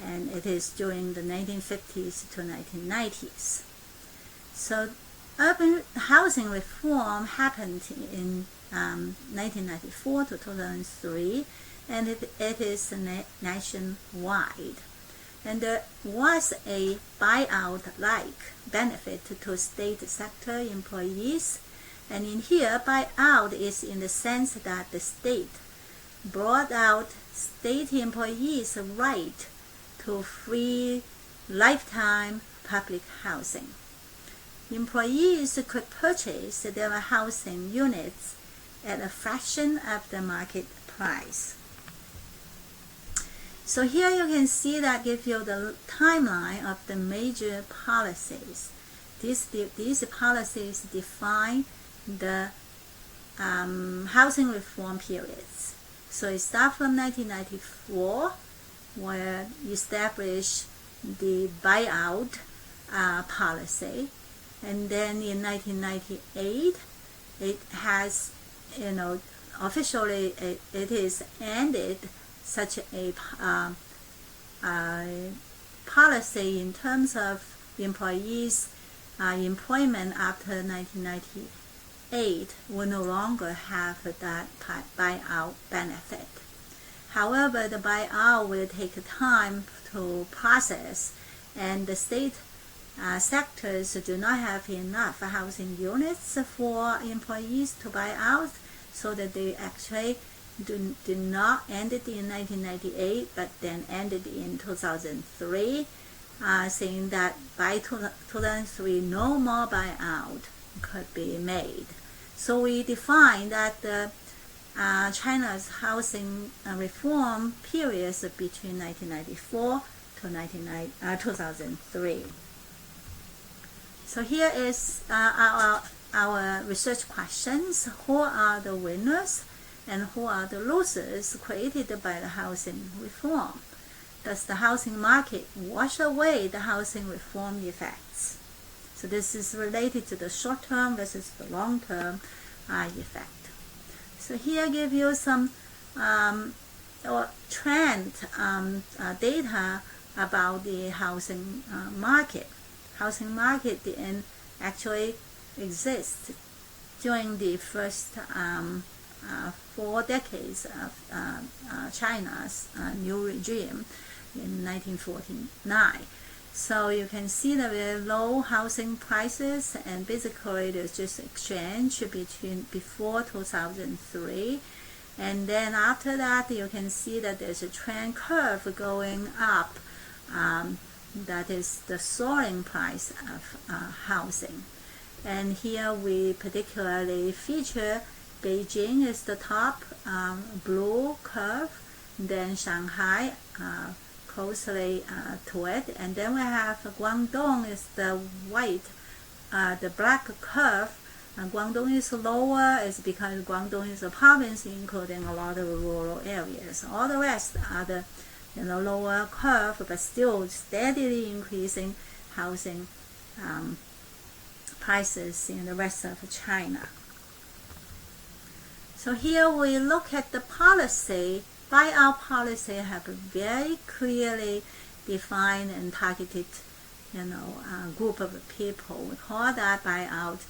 and it is during the 1950s to 1990s. So urban housing reform happened in 1994 to 2003, and it is nationwide. And there was a buyout-like benefit to state sector employees. And in here, buyout is in the sense that the state brought out state employees' right to free lifetime public housing. Employees could purchase their housing units at a fraction of the market price. So here you can see that gives you the timeline of the major policies. These policies define the housing reform periods. So it starts from 1994, where established the buyout policy, and then in 1998, it has, officially it is ended such a policy in terms of employees' employment after 1998 will no longer have that buyout benefit. However, the buyout will take time to process, and the state sectors do not have enough housing units for employees to buy out, so that they actually did not end it in 1998, but then ended in 2003, saying that by 2003 no more buyout could be made. So we define that the China's housing reform periods between 1994 to 2003. So here is our research questions. Who are the winners and who are the losers created by the housing reform? Does the housing market wash away the housing reform effects? So this is related to the short-term versus the long-term effect. So here I give you some trend data about the housing market. Housing market didn't actually exist during the first 4 decades of China's new regime in 1949. So you can see the very low housing prices, and basically there's just exchange between before 2003, and then after that you can see that there's a trend curve going up. That is the soaring price of housing. And here we particularly feature Beijing is the top blue curve, then Shanghai closely to it, and then we have Guangdong is the white the black curve, Guangdong is lower, is because Guangdong is a province including a lot of rural areas. All the rest are the lower curve, but still steadily increasing housing prices in the rest of China. So here we look at the policy. Buyout policy have very clearly defined and targeted group of people. We call that buyout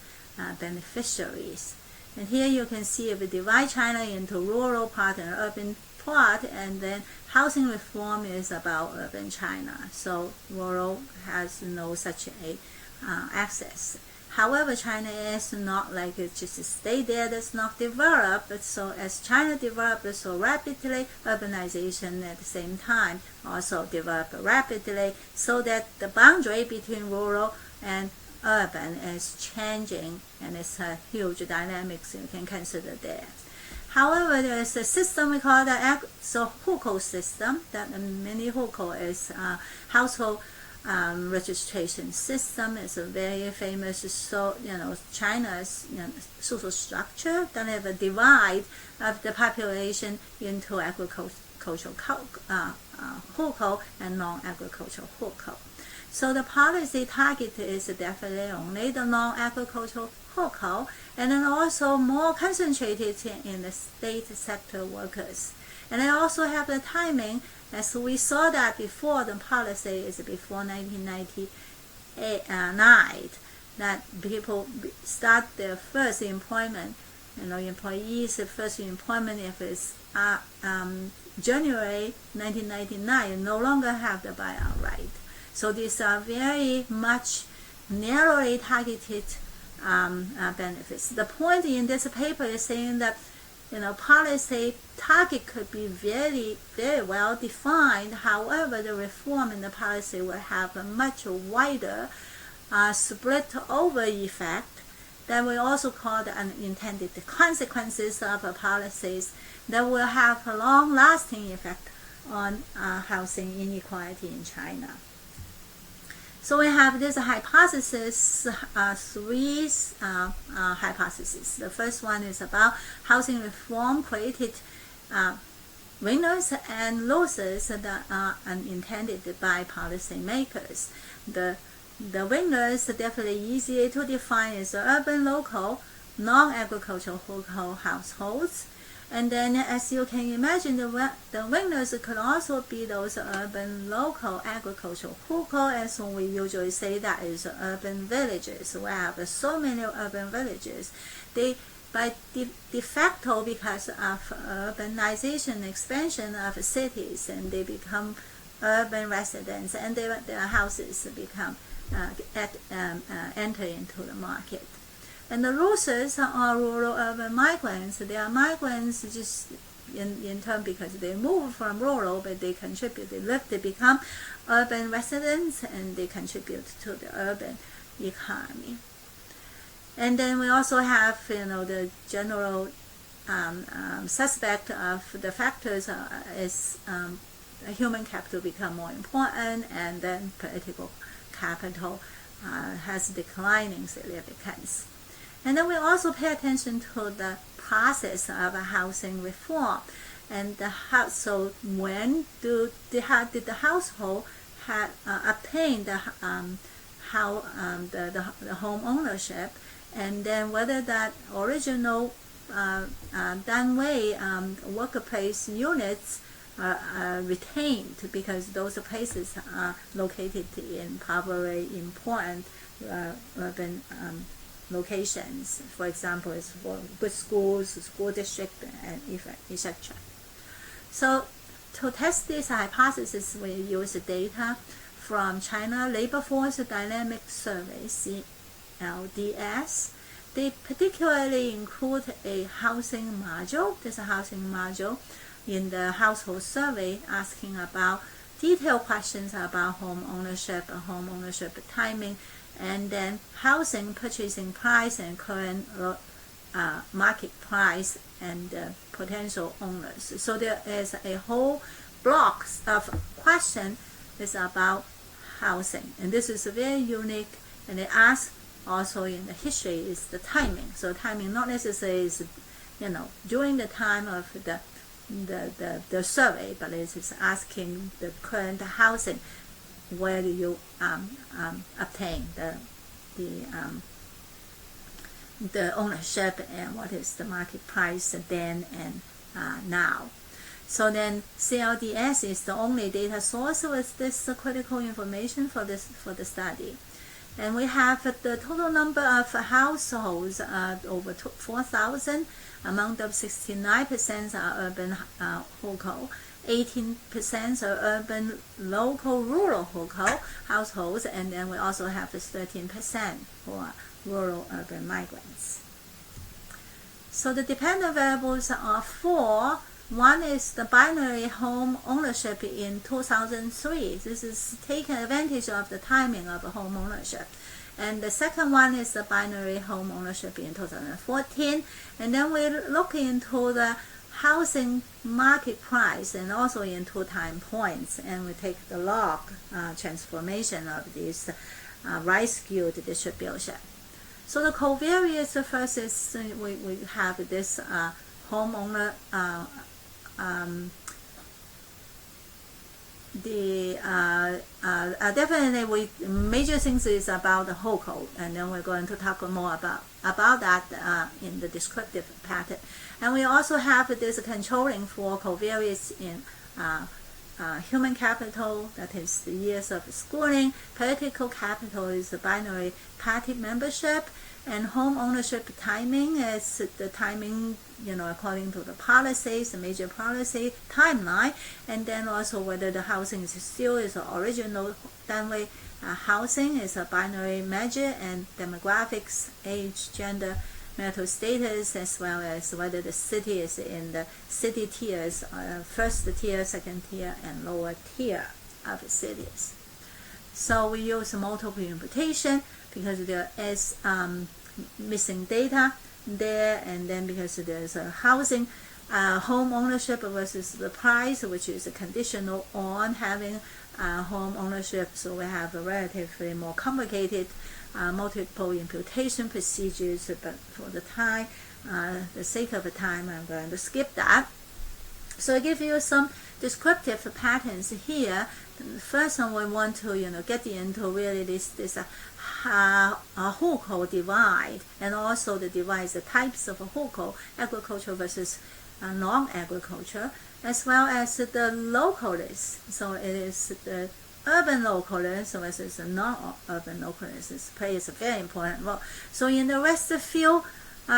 beneficiaries. And here you can see if we divide China into rural part and urban part, and then housing reform is about urban China. So rural has no such a access. However, China is not like it just stay there, that's not developed. So as China developed so rapidly, urbanization at the same time also developed rapidly, so that the boundary between rural and urban is changing, and it's a huge dynamics you can consider there. However, there is a system we call the hukou system. That mini hukou is household registration system. Is a very famous, China's social structure that have a divide of the population into agricultural hukou and non-agricultural hukou. So the policy target is definitely only the non-agricultural hukou, and then also more concentrated in the state sector workers. And they also have the timing, as we saw that before. The policy is before 1999, that people start their first employment. Employees' first employment, if it's January 1999, no longer have the buyout right. So these are very much narrowly targeted benefits. The point in this paper is saying that policy target could be very, very well defined. However, the reform in the policy will have a much wider split over effect that we also call the unintended consequences of policies that will have a long-lasting effect on housing inequality in China. So we have this hypothesis, three hypotheses. The first one is about housing reform created winners and losers that are unintended by policymakers. The winners are definitely easier to define as urban local, non-agricultural hukou households. And then, as you can imagine, the winners could also be those urban local agricultural hukou, as we usually say that is urban villages. We have so many urban villages. They, by de facto, because of urbanization, expansion of cities, and they become urban residents, and their houses become enter into the market. And the losers are rural-urban migrants. They are migrants just in turn because they move from rural, but they contribute. They become urban residents, and they contribute to the urban economy. And then we also have, the general suspect of the factors is human capital become more important, and then political capital has declining significance. And then we also pay attention to the process of housing reform, and so when did the household obtain the home ownership, and then whether that original Danwei workplace units are retained, because those places are located in probably important urban locations. For example, it's for good schools, school district, and etc. So to test this hypothesis, we use data from China Labor Force Dynamic Survey, CLDS. They particularly include a housing module. There's a housing module in the household survey asking about detailed questions about home ownership timing, and then housing purchasing price and current market price, and potential owners. So there is a whole block of question is about housing, and this is very unique. And they ask also in the history is the timing. So timing not necessarily is, during the time of the survey, but it is asking the current housing, where do you obtain the ownership, and what is the market price then and now. So then CLDS is the only data source with this critical information for the study. And we have the total number of households over 4,000. Among them, 69% are urban hukou, 18% are urban local rural hukou households, and then we also have this 13% for rural urban migrants. So the dependent variables are 4. One is the binary home ownership in 2003. This is taking advantage of the timing of home ownership. And the second one is the binary home ownership in 2014. And then we look into the housing market price and also in 2 time points. And we take the log transformation of this right-skewed distribution. So the covariates first is we have this homeowner definitely major things is about the hukou, and then we're going to talk more about that in the descriptive pattern. And we also have this controlling for covariates in human capital, that is the years of schooling. Political capital is the binary party membership, and home ownership timing is the timing, according to the policies, the major policy timeline, and then also whether the housing is still is original Danwei housing is a binary measure, and demographics, age, gender, marital status, as well as whether the city is in the city tiers, first tier, second tier, and lower tier of cities. So we use multiple imputation because there is missing data there, and then because there's a housing home ownership versus the price, which is conditional on having home ownership. So we have a relatively more complicated multiple imputation procedures, but for the sake of the time, I'm going to skip that. So I give you some descriptive patterns here. First one, we want to get into really this hukou divide, and also the divide the types of hukou, agriculture versus non-agriculture, as well as the localists. So it is the urban localists versus the non-urban localists plays a very important role. So in the rest of few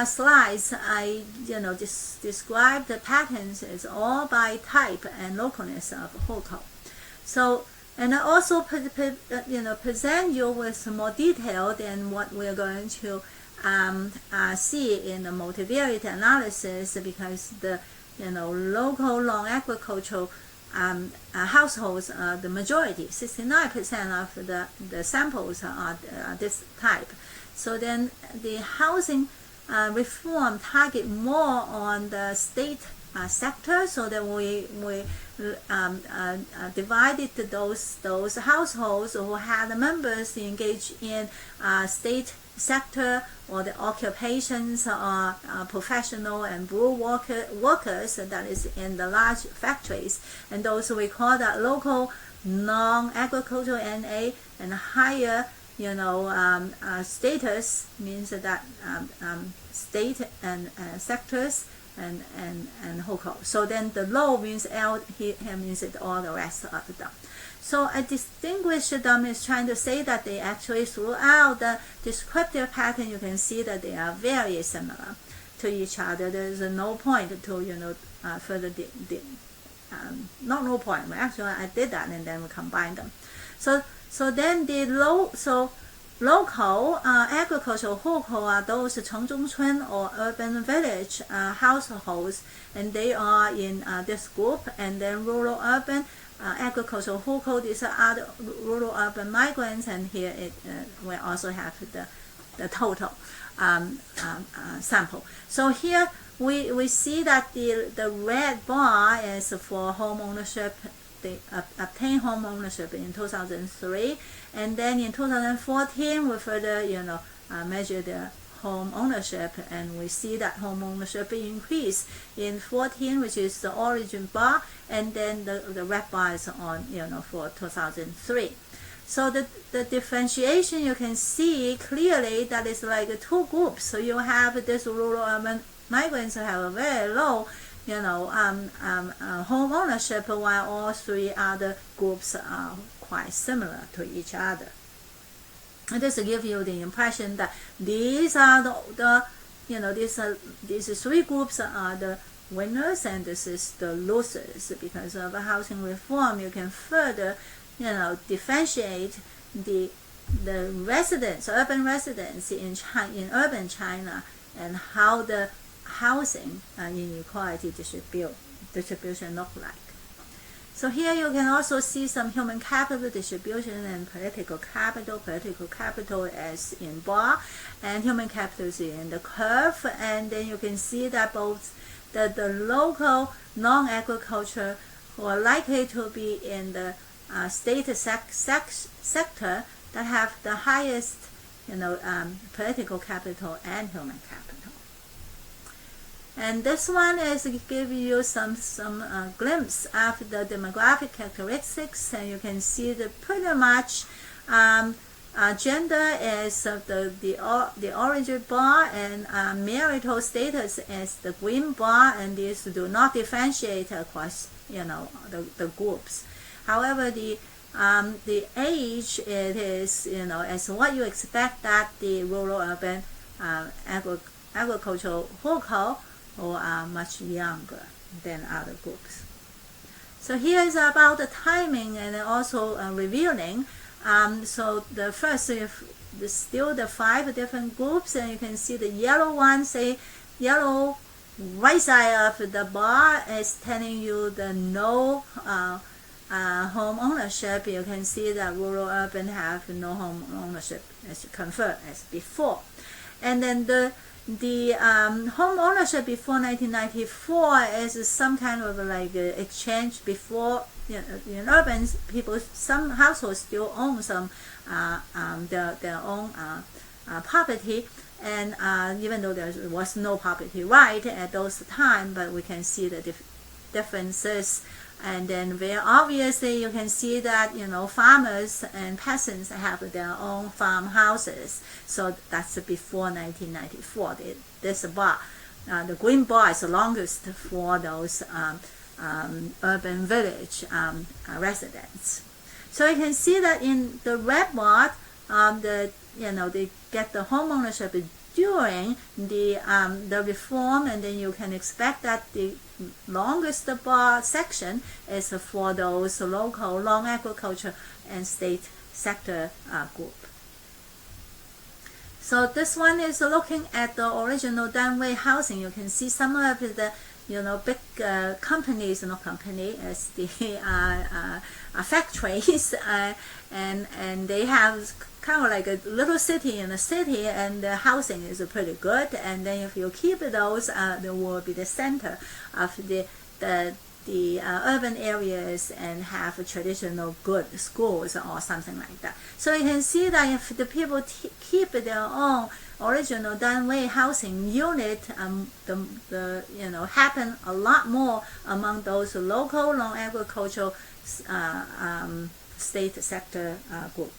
slides, I describe the patterns is all by type and localness of hukou. So, and I also present you with more detail than what we're going to see in the multivariate analysis, because the local non-agricultural households are the majority. 69% of the samples are this type. So then the housing reform target more on the state sector, so that we divided those households who had members engaged in state sector or the occupations or professional and blue workers that is in the large factories, and those we call that local non-agricultural NA, and higher status means that state and sectors and hukou. So then the low means L here means it all the rest of them. So I distinguish them is trying to say that they actually throughout the descriptive pattern you can see that they are very similar to each other. There is no point to further not no point. Actually I did that and then we combined them. So then the local agricultural hukou are those Chengzhongchun or urban village households, and they are in this group. And then rural urban agricultural hukou, these are other rural urban migrants, and here we also have the total sample. So here we see that the red bar is for home ownership. They obtained home ownership in 2003, and then in 2014 we further measure the home ownership, and we see that home ownership increase in 14, which is the origin bar, and then the red bar is on, for 2003. So the differentiation, you can see clearly that it's like two groups. So you have this rural urban migrants who have a very low home ownership, while all three other groups are quite similar to each other. And this gives you the impression that these are these three groups are the winners and this is the losers. Because of housing reform, you can further differentiate the residents, urban residents in urban China, and how the housing inequality distribution look like. So here you can also see some human capital distribution and political capital. Political capital is in bar, and human capital is in the curve. And then you can see that both the local non-agriculture who are likely to be in the state sector that have the highest political capital and human capital. And this one is give you some glimpse of the demographic characteristics, and you can see that pretty much gender is the orange bar, and marital status is the green bar, and these do not differentiate across the groups. However, the age, it is as what you expect that the rural urban agricultural household who are much younger than other groups. So here is about the timing and also revealing. So the first, still the 5 different groups, and you can see the yellow one, yellow right side of the bar is telling you the no home ownership. You can see that rural urban have no home ownership as confirmed as before. And then the home ownership before 1994 is some kind of like exchange. Before in urban people, some households still own some their own property, and even though there was no property right at those time, but we can see the differences. And then very obviously you can see that farmers and peasants have their own farmhouses. So that's before 1994. This bar, the green bar, is the longest for those urban village residents. So you can see that in the red bar, they get the home ownership during the reform, and then you can expect that the longest bar section is for those local non-agriculture and state sector group. So this one is looking at the original Danwei housing. You can see some of the big companies, not company, as the factories, and they have kind of like a little city in a city, and the housing is pretty good. And then if you keep those, they will be the center of the urban areas and have traditional good schools or something like that. So you can see that if the people keep their own original Danwei housing unit, happen a lot more among those local non-agricultural state sector group.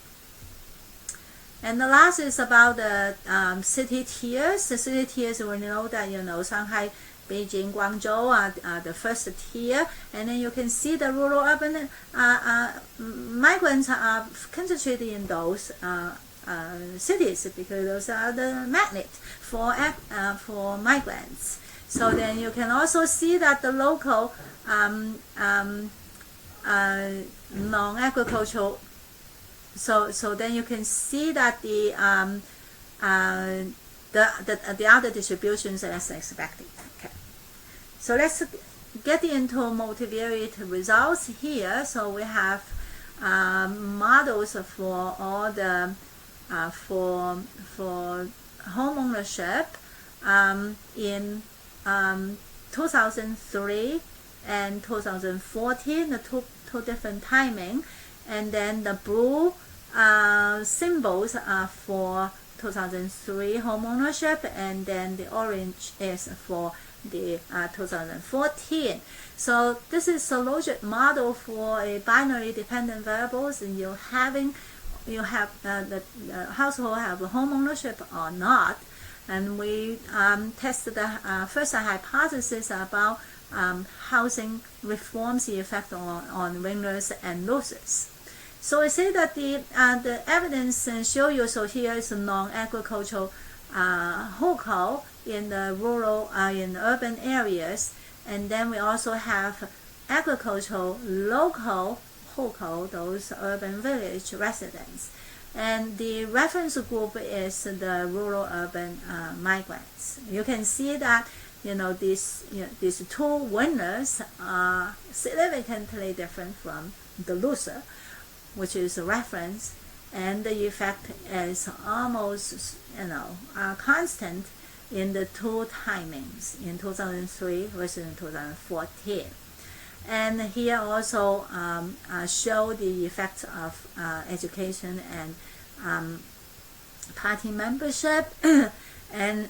And the last is about the city tiers. The city tiers, we know that Shanghai, Beijing, Guangzhou are the first tier, and then you can see the rural urban migrants are concentrated in those cities because those are the magnet for migrants. So then you can also see that the local non-agricultural. So then you can see that the other distributions as expected. Okay. So let's get into multivariate results here. So we have models for all the for home ownership in 2003 and 2014, the two different timing, and then the blue symbols are for 2003 home ownership, and then the orange is for the 2014. So this is a logic model for a binary dependent variables, and you have the household have home ownership or not. And we tested the first hypothesis about housing reforms the effect on winners and losers. So we say that the evidence show you, so here is a non-agricultural hukou in the rural, in the urban areas, and then we also have agricultural local hukou, those urban village residents. And the reference group is the rural-urban migrants. You can see that these two winners are significantly different from the loser, which is a reference, and the effect is almost constant in the two timings in 2003 versus 2014. And here also show the effects of education and party membership, and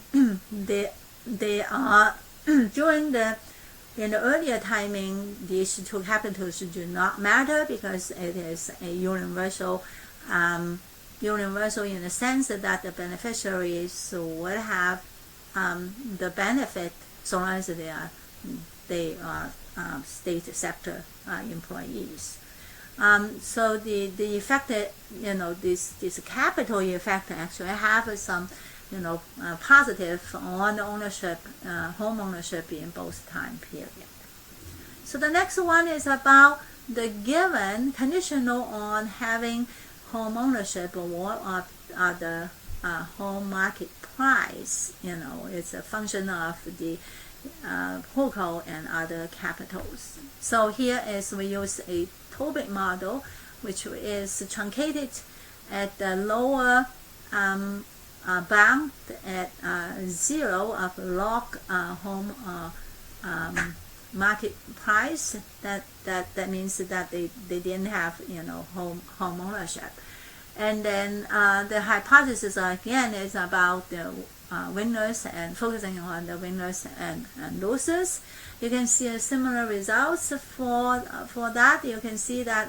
they are during in the earlier timing, these two capitals do not matter because it is a universal in the sense that the beneficiaries would have the benefit so long as they are state sector employees. So the effect, this capital effect actually have some, positive on ownership, home ownership in both time period. So the next one is about the given conditional on having home ownership, or what are the home market price. It's a function of the hukou and other capitals. So here is we use a Tobit model, which is truncated at the lower bound at 0 of log home market price. That means that they didn't have home ownership. And then the hypothesis again is about the winners and focusing on the winners and losers. You can see similar results for that. You can see that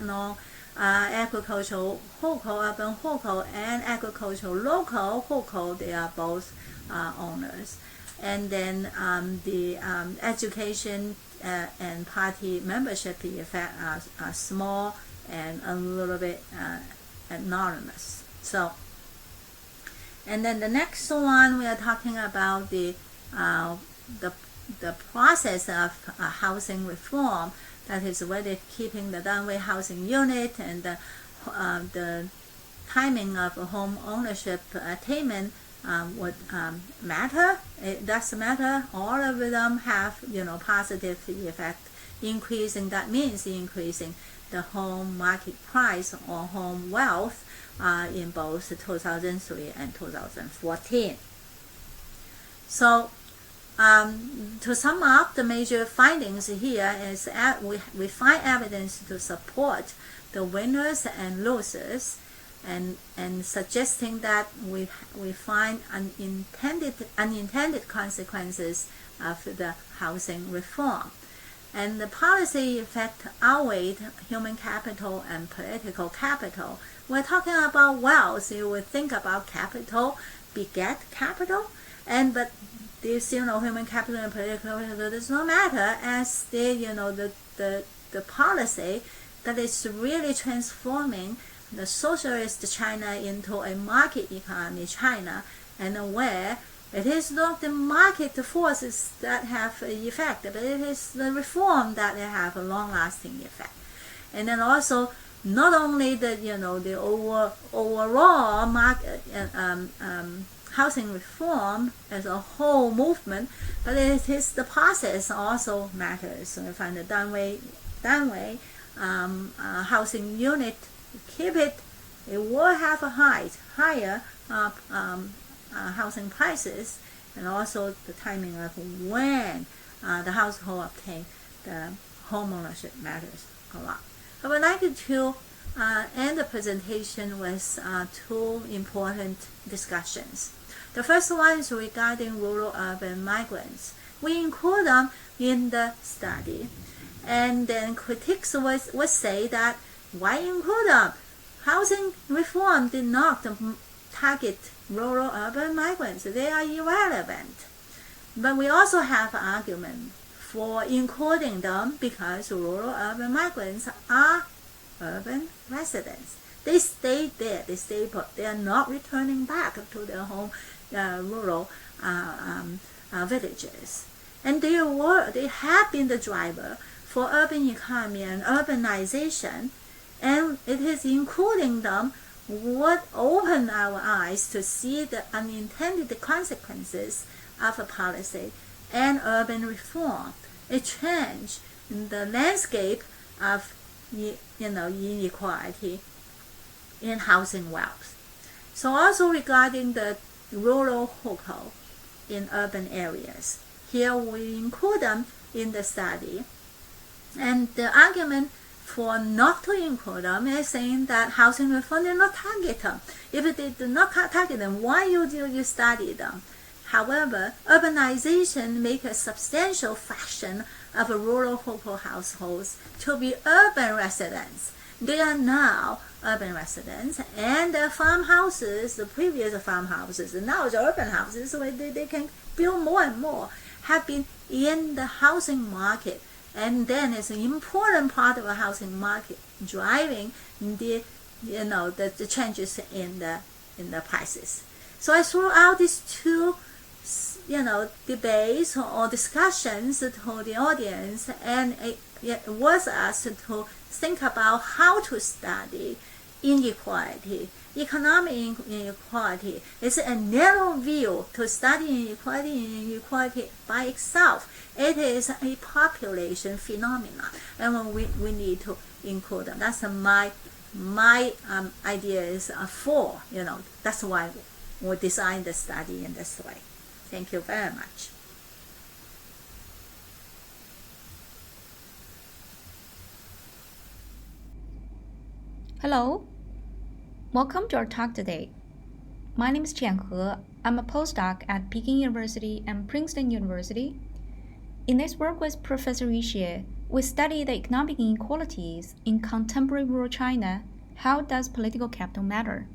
agricultural hukou, urban hukou, and agricultural local hukou, they are both owners. And then the education and party membership effect are small and a little bit anonymous. So, and then the next one we are talking about the process of housing reform. That is whether keeping the downway housing unit and the timing of home ownership attainment would matter. It does matter. All of them have positive effect, increasing. That means increasing the home market price or home wealth in both 2003 and 2014. So to sum up, the major findings here is we find evidence to support the winners and losers, and suggesting that we find unintended consequences of the housing reform. And the policy effect outweighed human capital and political capital. We're talking about wealth. You would think about capital beget capital, but this human capital and political capital does not matter, as the policy that is really transforming the socialist China into a market economy China, and where it is not the market forces that have an effect, but it is the reform that have a long-lasting effect. And then also not only the overall market housing reform as a whole movement, but it is the process also matters. So we find the downway housing unit, keep it will have a higher housing prices, and also the timing of when the household obtain the home ownership matters a lot. I would like to and the presentation with two important discussions. The first one is regarding rural-urban migrants. We include them in the study, and then critics would say that why include them? Housing reform did not target rural-urban migrants. They are irrelevant. But we also have argument for including them because rural-urban migrants are urban residents. They stay there, they stay put. They are not returning back to their home rural villages. And they have been the driver for urban economy and urbanization, and it is including them would open our eyes to see the unintended consequences of a policy and urban reform, a change in the landscape of inequality in housing wealth. So also regarding the rural hukou in urban areas, here we include them in the study, and the argument for not to include them is saying that housing reform did not target them. If they do not target them, why would you study them? However, urbanization makes a substantial fraction of rural hukou households to be urban residents. They are now urban residents, and the farmhouses, the previous farmhouses, now the urban houses where they can build more and more, have been in the housing market, and then it's an important part of the housing market driving the changes in the prices. So I threw out these two debates or discussions to the audience, and it was asked to think about how to study inequality. Economic inequality is a narrow view to study inequality by itself. It is a population phenomenon, and we need to include them. That's my idea is for, that's why we designed the study in this way. Thank you very much. Hello, welcome to our talk today. My name is Qian He. I'm a postdoc at Peking University and Princeton University. In this work with Professor Yu Xie, we study the economic inequalities in contemporary rural China. How does political capital matter?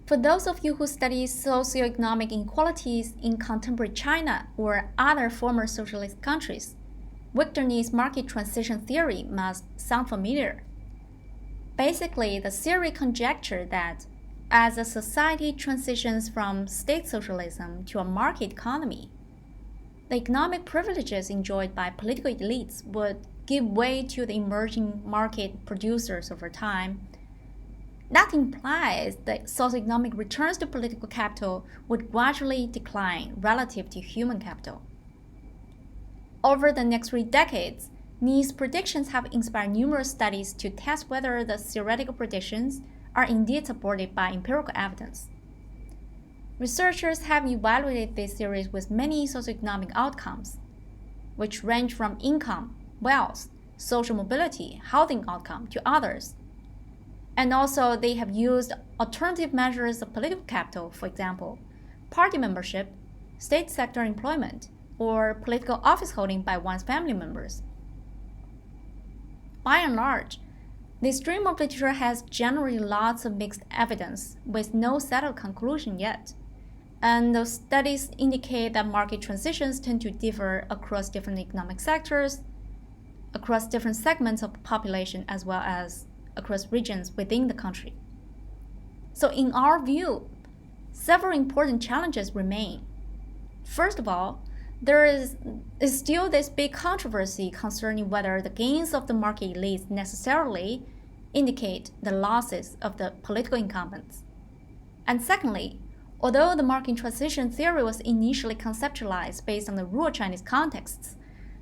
For those of you who study socioeconomic inequalities in contemporary China or other former socialist countries, Victor Ni's market transition theory must sound familiar. Basically, the theory conjectured that as a society transitions from state socialism to a market economy, the economic privileges enjoyed by political elites would give way to the emerging market producers over time. That implies that socioeconomic returns to political capital would gradually decline relative to human capital. Over the next 3 decades, Ni's predictions have inspired numerous studies to test whether the theoretical predictions are indeed supported by empirical evidence. Researchers have evaluated these theories with many socioeconomic outcomes, which range from income, wealth, social mobility, housing outcome to others. And also, they have used alternative measures of political capital, for example, party membership, state sector employment, or political office holding by one's family members. By and large, the stream of literature has generally lots of mixed evidence with no settled conclusion yet. And those studies indicate that market transitions tend to differ across different economic sectors, across different segments of the population, as well as across regions within the country. So in our view, several important challenges remain. First of all, there is still this big controversy concerning whether the gains of the market elites necessarily indicate the losses of the political incumbents. And secondly, although the market transition theory was initially conceptualized based on the rural Chinese contexts,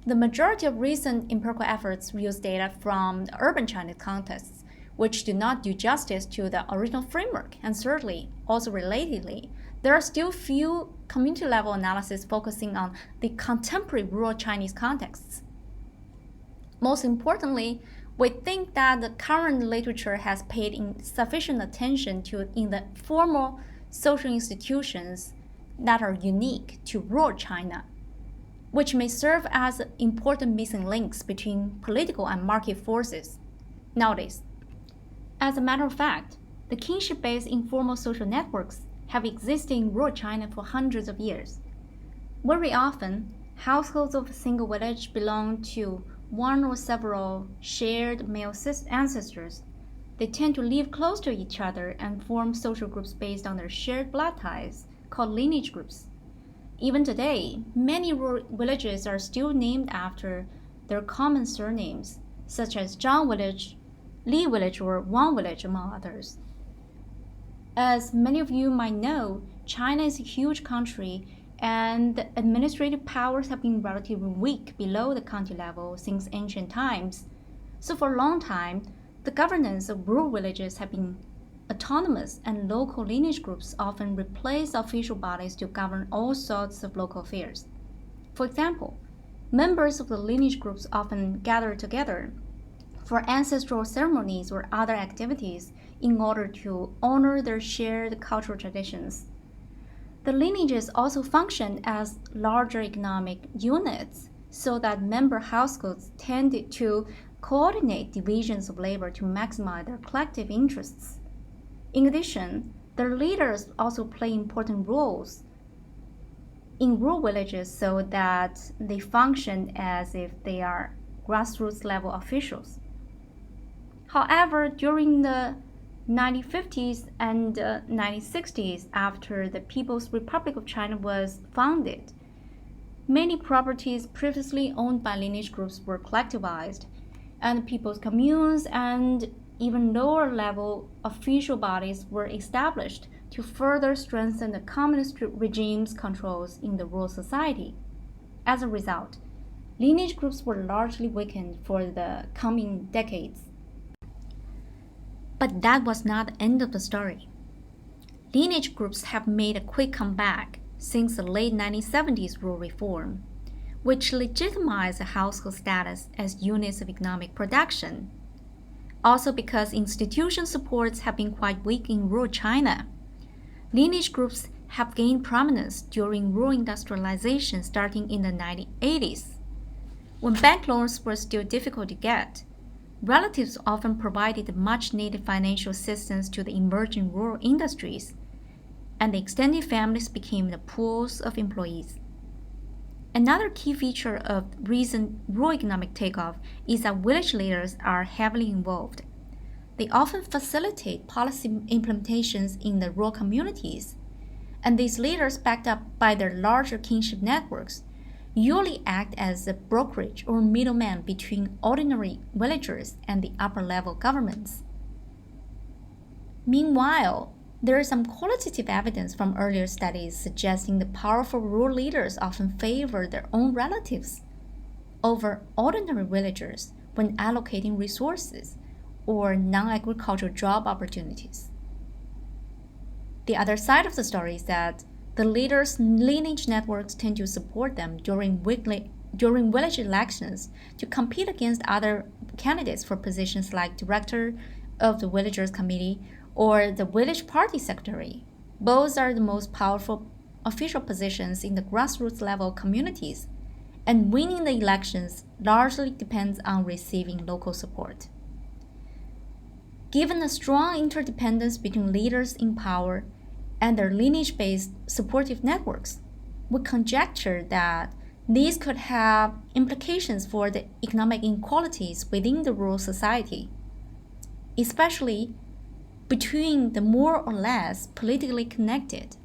the majority of recent empirical efforts use data from the urban Chinese contexts, which do not do justice to the original framework. And thirdly, also relatedly, there are still few community-level analyses focusing on the contemporary rural Chinese contexts. Most importantly, we think that the current literature has paid insufficient attention to in the formal social institutions that are unique to rural China, which may serve as important missing links between political and market forces nowadays. As a matter of fact, the kinship-based informal social networks have existed in rural China for hundreds of years. Very often, households of a single village belong to one or several shared male ancestors. They tend to live close to each other and form social groups based on their shared blood ties, called lineage groups. Even today, many rural villages are still named after their common surnames, such as Zhang Village, Li Village, or Wang Village, among others. As many of you might know, China is a huge country, and the administrative powers have been relatively weak below the county level since ancient times. So for a long time, the governance of rural villages have been autonomous, and local lineage groups often replace official bodies to govern all sorts of local affairs. For example, members of the lineage groups often gather together for ancestral ceremonies or other activities in order to honor their shared cultural traditions. The lineages also function as larger economic units so that member households tend to coordinate divisions of labor to maximize their collective interests. In addition, their leaders also play important roles in rural villages so that they function as if they are grassroots level officials. However, during the 1950s and 1960s, after the People's Republic of China was founded, many properties previously owned by lineage groups were collectivized, and people's communes and even lower level official bodies were established to further strengthen the communist regime's controls in the rural society. As a result, lineage groups were largely weakened for the coming decades. But that was not the end of the story. Lineage groups have made a quick comeback since the late 1970s rural reform, which legitimized the household status as units of economic production. Also because institution supports have been quite weak in rural China, lineage groups have gained prominence during rural industrialization starting in the 1980s. When bank loans were still difficult to get, relatives often provided much-needed financial assistance to the emerging rural industries, and the extended families became the pools of employees. Another key feature of recent rural economic takeoff is that village leaders are heavily involved. They often facilitate policy implementations in the rural communities, and these leaders, backed up by their larger kinship networks, usually act as a brokerage or middleman between ordinary villagers and the upper-level governments. Meanwhile, there is some qualitative evidence from earlier studies suggesting the powerful rural leaders often favor their own relatives over ordinary villagers when allocating resources or non-agricultural job opportunities. The other side of the story is that the leaders' lineage networks tend to support them during village elections to compete against other candidates for positions like director of the villagers' committee or the village party secretary. Both are the most powerful official positions in the grassroots level communities, and winning the elections largely depends on receiving local support. Given the strong interdependence between leaders in power and their lineage-based supportive networks, we conjecture that these could have implications for the economic inequalities within the rural society, especially between the more or less politically connected.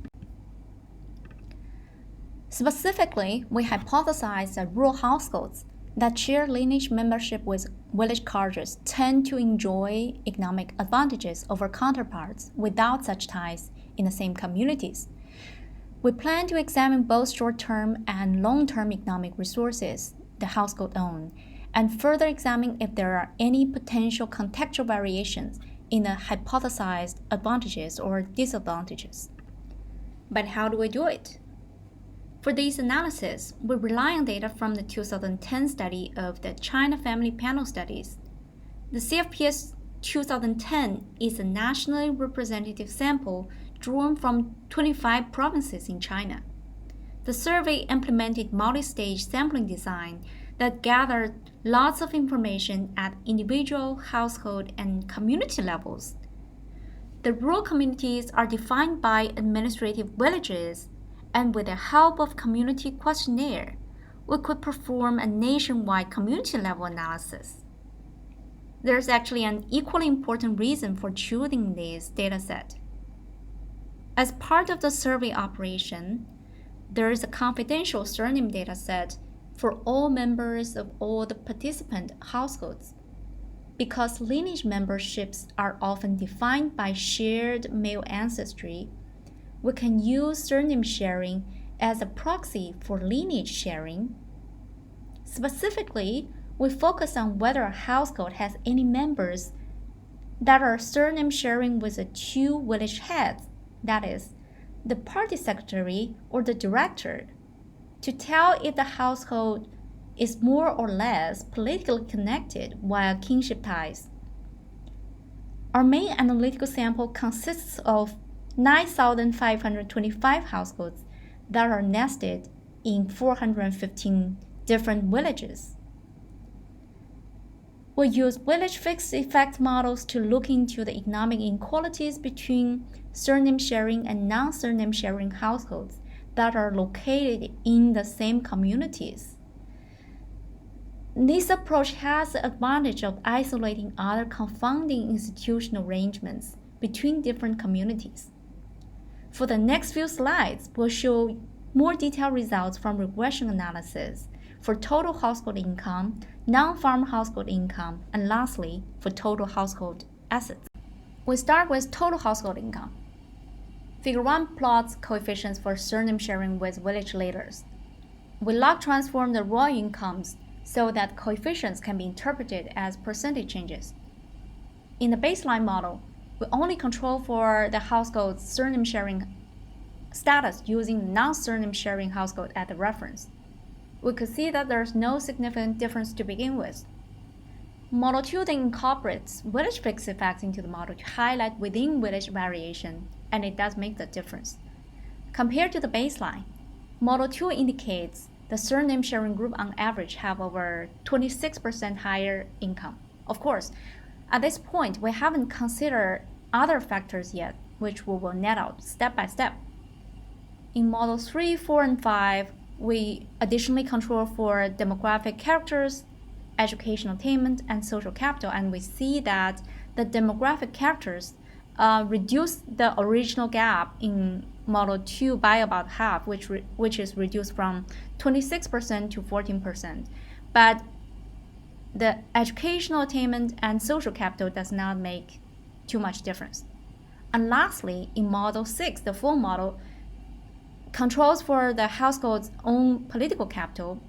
Specifically, we hypothesize that rural households that share lineage membership with village cadres tend to enjoy economic advantages over counterparts without such ties in the same communities. We plan to examine both short-term and long-term economic resources the household own, and further examine if there are any potential contextual variations in the hypothesized advantages or disadvantages. But how do we do it? For this analysis, we rely on data from the 2010 study of the China Family Panel Studies. The CFPS 2010 is a nationally representative sample drawn from 25 provinces in China. The survey implemented multi-stage sampling design that gathered lots of information at individual, household, and community levels. The rural communities are defined by administrative villages, and with the help of community questionnaire, we could perform a nationwide community-level analysis. There's actually an equally important reason for choosing this dataset. As part of the survey operation, there is a confidential surname dataset for all members of all the participant households. Because lineage memberships are often defined by shared male ancestry, we can use surname sharing as a proxy for lineage sharing. Specifically, we focus on whether a household has any members that are surname sharing with the two village heads, that is, the party secretary or the director, to tell if the household is more or less politically connected via kinship ties. Our main analytical sample consists of 9,525 households that are nested in 415 different villages. We use village fixed effect models to look into the economic inequalities between surname sharing and non-surname sharing households that are located in the same communities. This approach has the advantage of isolating other confounding institutional arrangements between different communities. For the next few slides, we'll show more detailed results from regression analysis for total household income, non-farm household income, and lastly, for total household assets. We start with total household income. Figure 1 plots coefficients for surname sharing with village leaders. We log transform the raw incomes so that coefficients can be interpreted as percentage changes. In the baseline model, we only control for the household's surname sharing status using non-surname sharing household as the reference. We could see that there's no significant difference to begin with. Model 2 then incorporates village fixed effects into the model to highlight within village variation, and it does make the difference. Compared to the baseline, Model 2 indicates the surname sharing group on average have over 26% higher income. Of course, at this point, we haven't considered other factors yet, which we will net out step by step. In Models 3, 4, and 5, we additionally control for demographic characters, educational attainment, and social capital, and we see that the demographic characters reduce the original gap in Model 2 by about half, which is reduced from 26% to 14%. But the educational attainment and social capital does not make too much difference. And lastly, in Model 6, the full model controls for the household's own political capital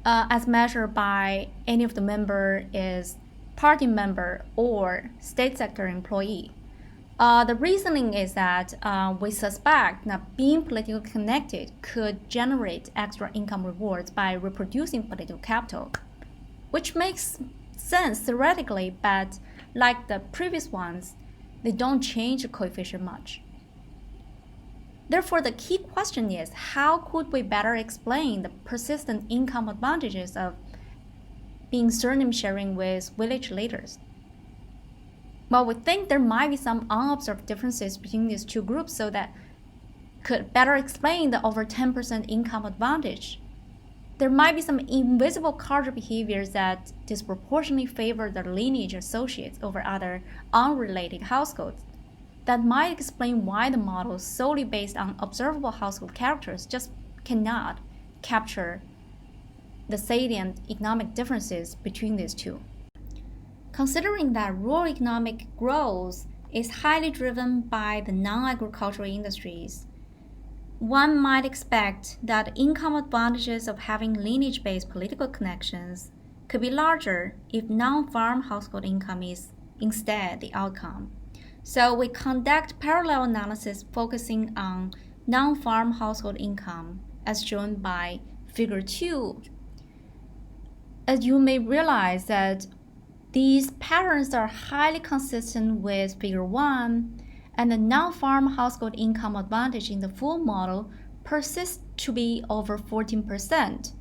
as measured by any of the member is party member or state sector employee. The reasoning is that we suspect that being politically connected could generate extra income rewards by reproducing political capital, which makes sense theoretically, but like the previous ones, they don't change the coefficient much. Therefore, the key question is, how could we better explain the persistent income advantages of being surname sharing with village leaders? Well, we think there might be some unobserved differences between these two groups so that could better explain the over 10% income advantage. There might be some invisible cultural behaviors that disproportionately favor the lineage associates over other unrelated households. That might explain why the model solely based on observable household characters just cannot capture the salient economic differences between these two. Considering that rural economic growth is highly driven by the non-agricultural industries, one might expect that income advantages of having lineage-based political connections could be larger if non-farm household income is instead the outcome. So we conduct parallel analysis focusing on non-farm household income, as shown by Figure 2. As you may realize that these patterns are highly consistent with Figure 1, and the non-farm household income advantage in the full model persists to be over 14%.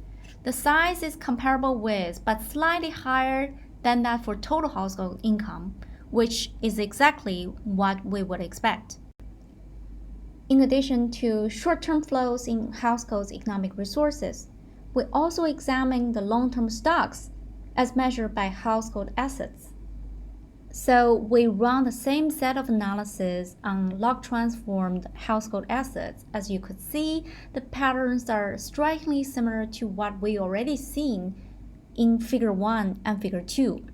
The size is comparable with, but slightly higher than that for total household income, which is exactly what we would expect. In addition to short-term flows in households' economic resources, we also examine the long-term stocks as measured by household assets. So we run the same set of analysis on log-transformed household assets. As you could see, the patterns are strikingly similar to what we already seen in Figure 1 and Figure 2.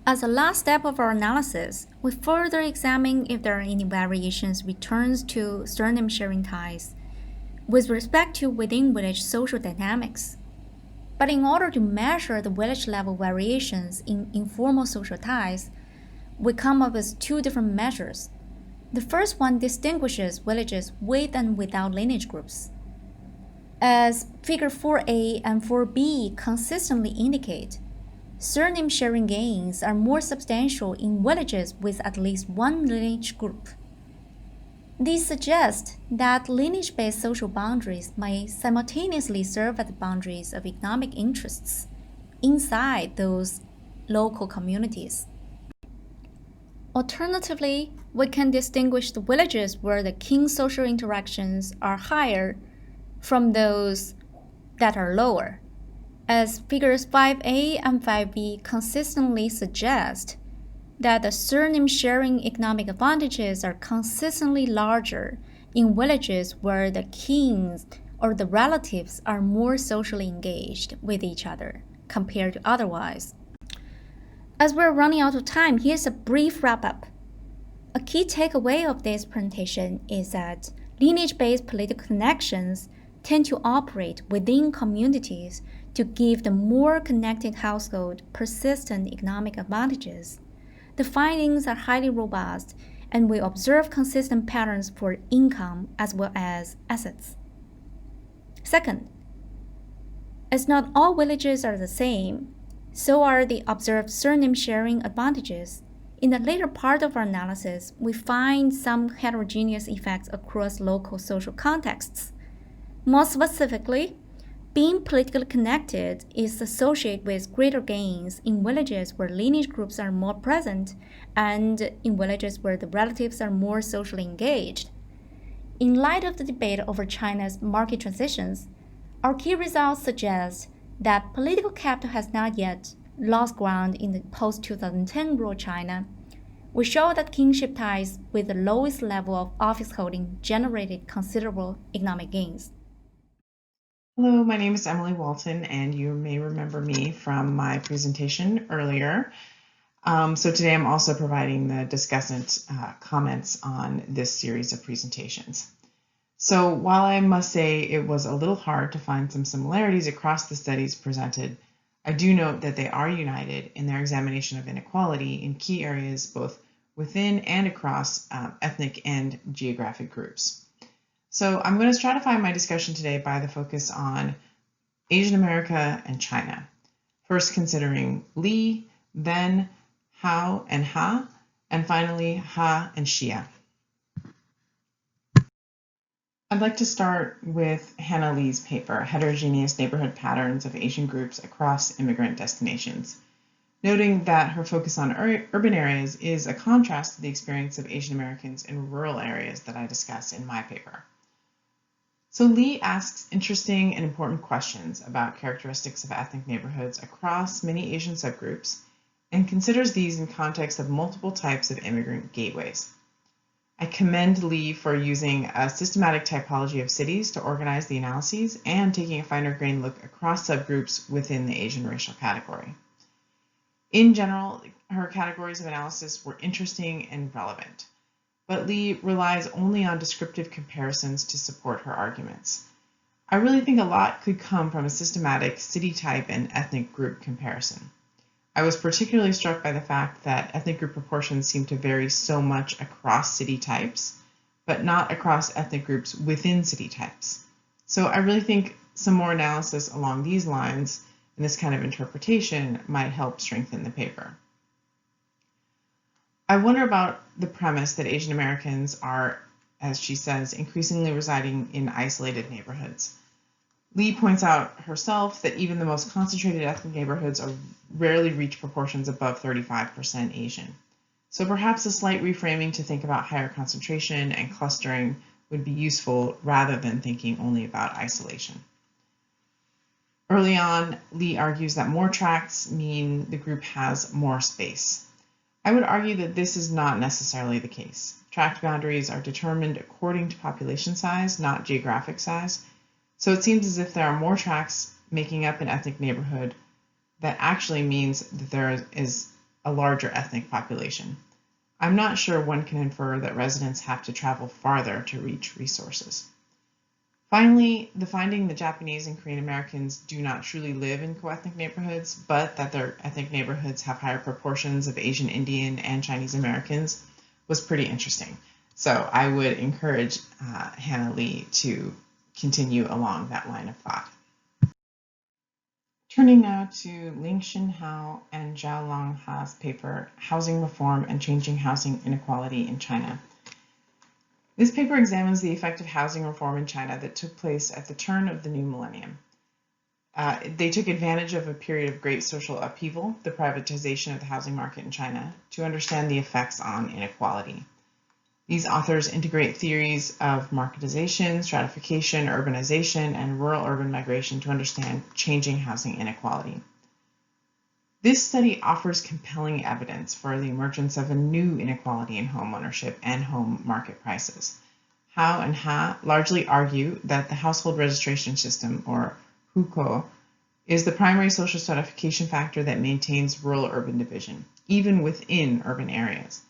As a last step of our analysis, we further examine if there are any variations returns to surname sharing ties with respect to within-village social dynamics. But in order to measure the village-level variations in informal social ties, we come up with two different measures. The first one distinguishes villages with and without lineage groups. As Figure 4a and 4b consistently indicate, surname sharing gains are more substantial in villages with at least one lineage group. These suggest that lineage-based social boundaries may simultaneously serve as boundaries of economic interests inside those local communities. Alternatively, we can distinguish the villages where the kin social interactions are higher from those that are lower, as Figures 5a and 5b consistently suggest that the surname sharing economic advantages are consistently larger in villages where the kins or the relatives are more socially engaged with each other compared to otherwise. As we're running out of time, here's a brief wrap-up. A key takeaway of this presentation is that lineage-based political connections tend to operate within communities to give the more connected household persistent economic advantages. The findings are highly robust, and we observe consistent patterns for income as well as assets. Second, as not all villages are the same, so are the observed surname sharing advantages. In the later part of our analysis, we find some heterogeneous effects across local social contexts. More specifically, being politically connected is associated with greater gains in villages where lineage groups are more present and in villages where the relatives are more socially engaged. In light of the debate over China's market transitions, our key results suggest that political capital has not yet lost ground in the post-2010 rural China. We show that kinship ties with the lowest level of office holding generated considerable economic gains. Hello, my name is Emily Walton, and you may remember me from my presentation earlier. So today I'm also providing the discussant comments on this series of presentations. So while I must say it was a little hard to find some similarities across the studies presented, I do note that they are united in their examination of inequality in key areas both within and across ethnic and geographic groups. So I'm going to stratify my discussion today by the focus on Asian America and China. First considering Li, then Hao and Ha, and finally Ha and Xia. I'd like to start with Hannah Lee's paper, Heterogeneous Neighborhood Patterns of Asian Groups Across Immigrant Destinations, noting that her focus on urban areas is a contrast to the experience of Asian Americans in rural areas that I discuss in my paper. So Lee asks interesting and important questions about characteristics of ethnic neighborhoods across many Asian subgroups and considers these in context of multiple types of immigrant gateways. I commend Lee for using a systematic typology of cities to organize the analyses and taking a finer grained look across subgroups within the Asian racial category. In general, her categories of analysis were interesting and relevant, but Lee relies only on descriptive comparisons to support her arguments. I really think a lot could come from a systematic city type and ethnic group comparison. I was particularly struck by the fact that ethnic group proportions seem to vary so much across city types, but not across ethnic groups within city types. So I really think some more analysis along these lines and this kind of interpretation might help strengthen the paper. I wonder about the premise that Asian Americans are, as she says, increasingly residing in isolated neighborhoods. Lee points out herself that even the most concentrated ethnic neighborhoods rarely reach proportions above 35% Asian. So perhaps a slight reframing to think about higher concentration and clustering would be useful rather than thinking only about isolation. Early on, Lee argues that more tracts mean the group has more space. I would argue that this is not necessarily the case. Tract boundaries are determined according to population size, not geographic size. So it seems as if there are more tracts making up an ethnic neighborhood that actually means that there is a larger ethnic population. I'm not sure one can infer that residents have to travel farther to reach resources. Finally, the finding that Japanese and Korean Americans do not truly live in co-ethnic neighborhoods, but that their ethnic neighborhoods have higher proportions of Asian, Indian, and Chinese Americans was pretty interesting. So I would encourage Hannah Lee to continue along that line of thought. Turning now to Ling-Shin Hao and Zhao Long-Ha's paper, Housing Reform and Changing Housing Inequality in China. This paper examines the effect of housing reform in China that took place at the turn of the new millennium. They took advantage of a period of great social upheaval, the privatization of the housing market in China, to understand the effects on inequality. These authors integrate theories of marketization, stratification, urbanization, and rural-urban migration to understand changing housing inequality. This study offers compelling evidence for the emergence of a new inequality in home ownership and home market prices. Hao and Ha largely argue that the household registration system, or hukou, is the primary social stratification factor that maintains rural-urban division, even within urban areas.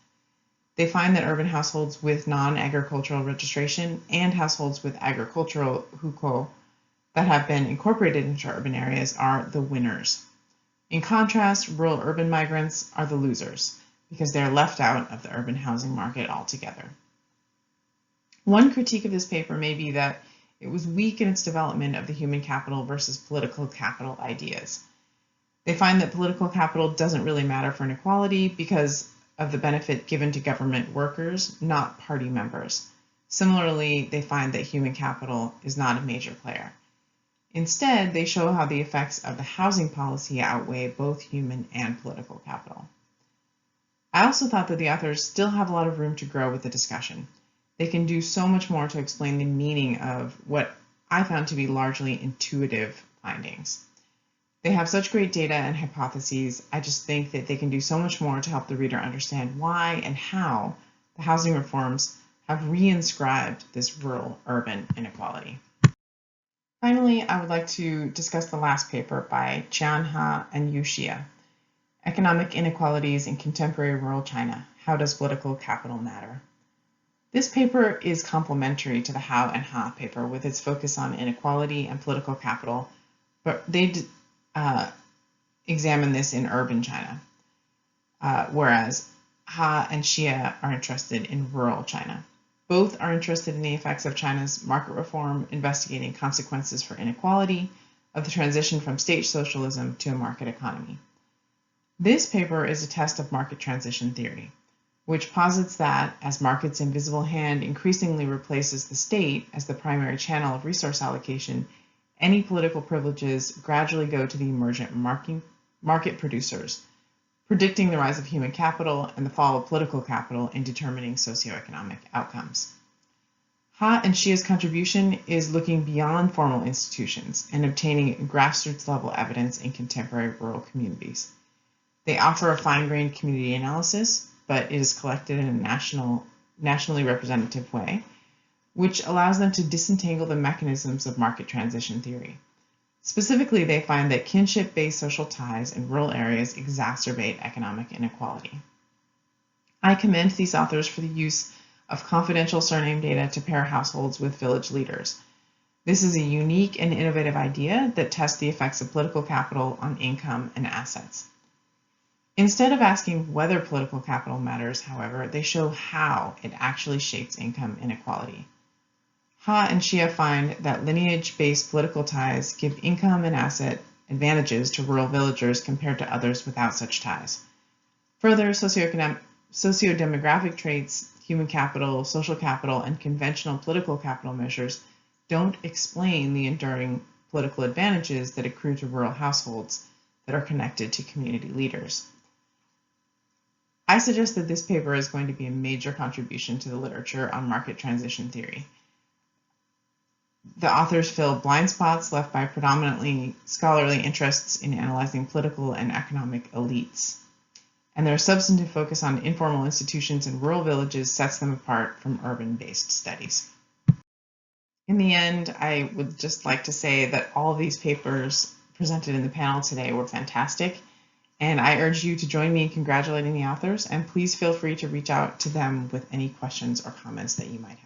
They find that urban households with non-agricultural registration and households with agricultural hukou that have been incorporated into urban areas are the winners. In contrast, rural urban migrants are the losers because they're left out of the urban housing market altogether. One critique of this paper may be that it was weak in its development of the human capital versus political capital ideas. They find that political capital doesn't really matter for inequality because of the benefit given to government workers, not party members. Similarly, they find that human capital is not a major player. Instead, they show how the effects of the housing policy outweigh both human and political capital. I also thought that the authors still have a lot of room to grow with the discussion. They can do so much more to explain the meaning of what I found to be largely intuitive findings. They have such great data and hypotheses. I just think that they can do so much more to help the reader understand why and how the housing reforms have reinscribed this rural-urban inequality. Finally, I would like to discuss the last paper by Qianha and Yu Xie, Economic Inequalities in Contemporary Rural China, How Does Political Capital Matter? This paper is complementary to the Hao and Ha paper with its focus on inequality and political capital, but they examine this in urban China, whereas Ha and Xie are interested in rural China. Both are interested in the effects of China's market reform, investigating consequences for inequality of the transition from state socialism to a market economy. This paper is a test of market transition theory, which posits that as market's invisible hand increasingly replaces the state as the primary channel of resource allocation, any political privileges gradually go to the emergent market producers, predicting the rise of human capital and the fall of political capital in determining socioeconomic outcomes. Ha and Xie's contribution is looking beyond formal institutions and obtaining grassroots level evidence in contemporary rural communities. They offer a fine-grained community analysis, but it is collected in a nationally representative way, which allows them to disentangle the mechanisms of market transition theory. Specifically, they find that kinship-based social ties in rural areas exacerbate economic inequality. I commend these authors for the use of confidential surname data to pair households with village leaders. This is a unique and innovative idea that tests the effects of political capital on income and assets. Instead of asking whether political capital matters, however, they show how it actually shapes income inequality. Ha and Shia find that lineage-based political ties give income and asset advantages to rural villagers compared to others without such ties. Further, sociodemographic traits, human capital, social capital, and conventional political capital measures don't explain the enduring political advantages that accrue to rural households that are connected to community leaders. I suggest that this paper is going to be a major contribution to the literature on market transition theory. The authors fill blind spots left by predominantly scholarly interests in analyzing political and economic elites. And their substantive focus on informal institutions in rural villages sets them apart from urban-based studies. In the end, I would just like to say that all of these papers presented in the panel today were fantastic, and I urge you to join me in congratulating the authors, and please feel free to reach out to them with any questions or comments that you might have.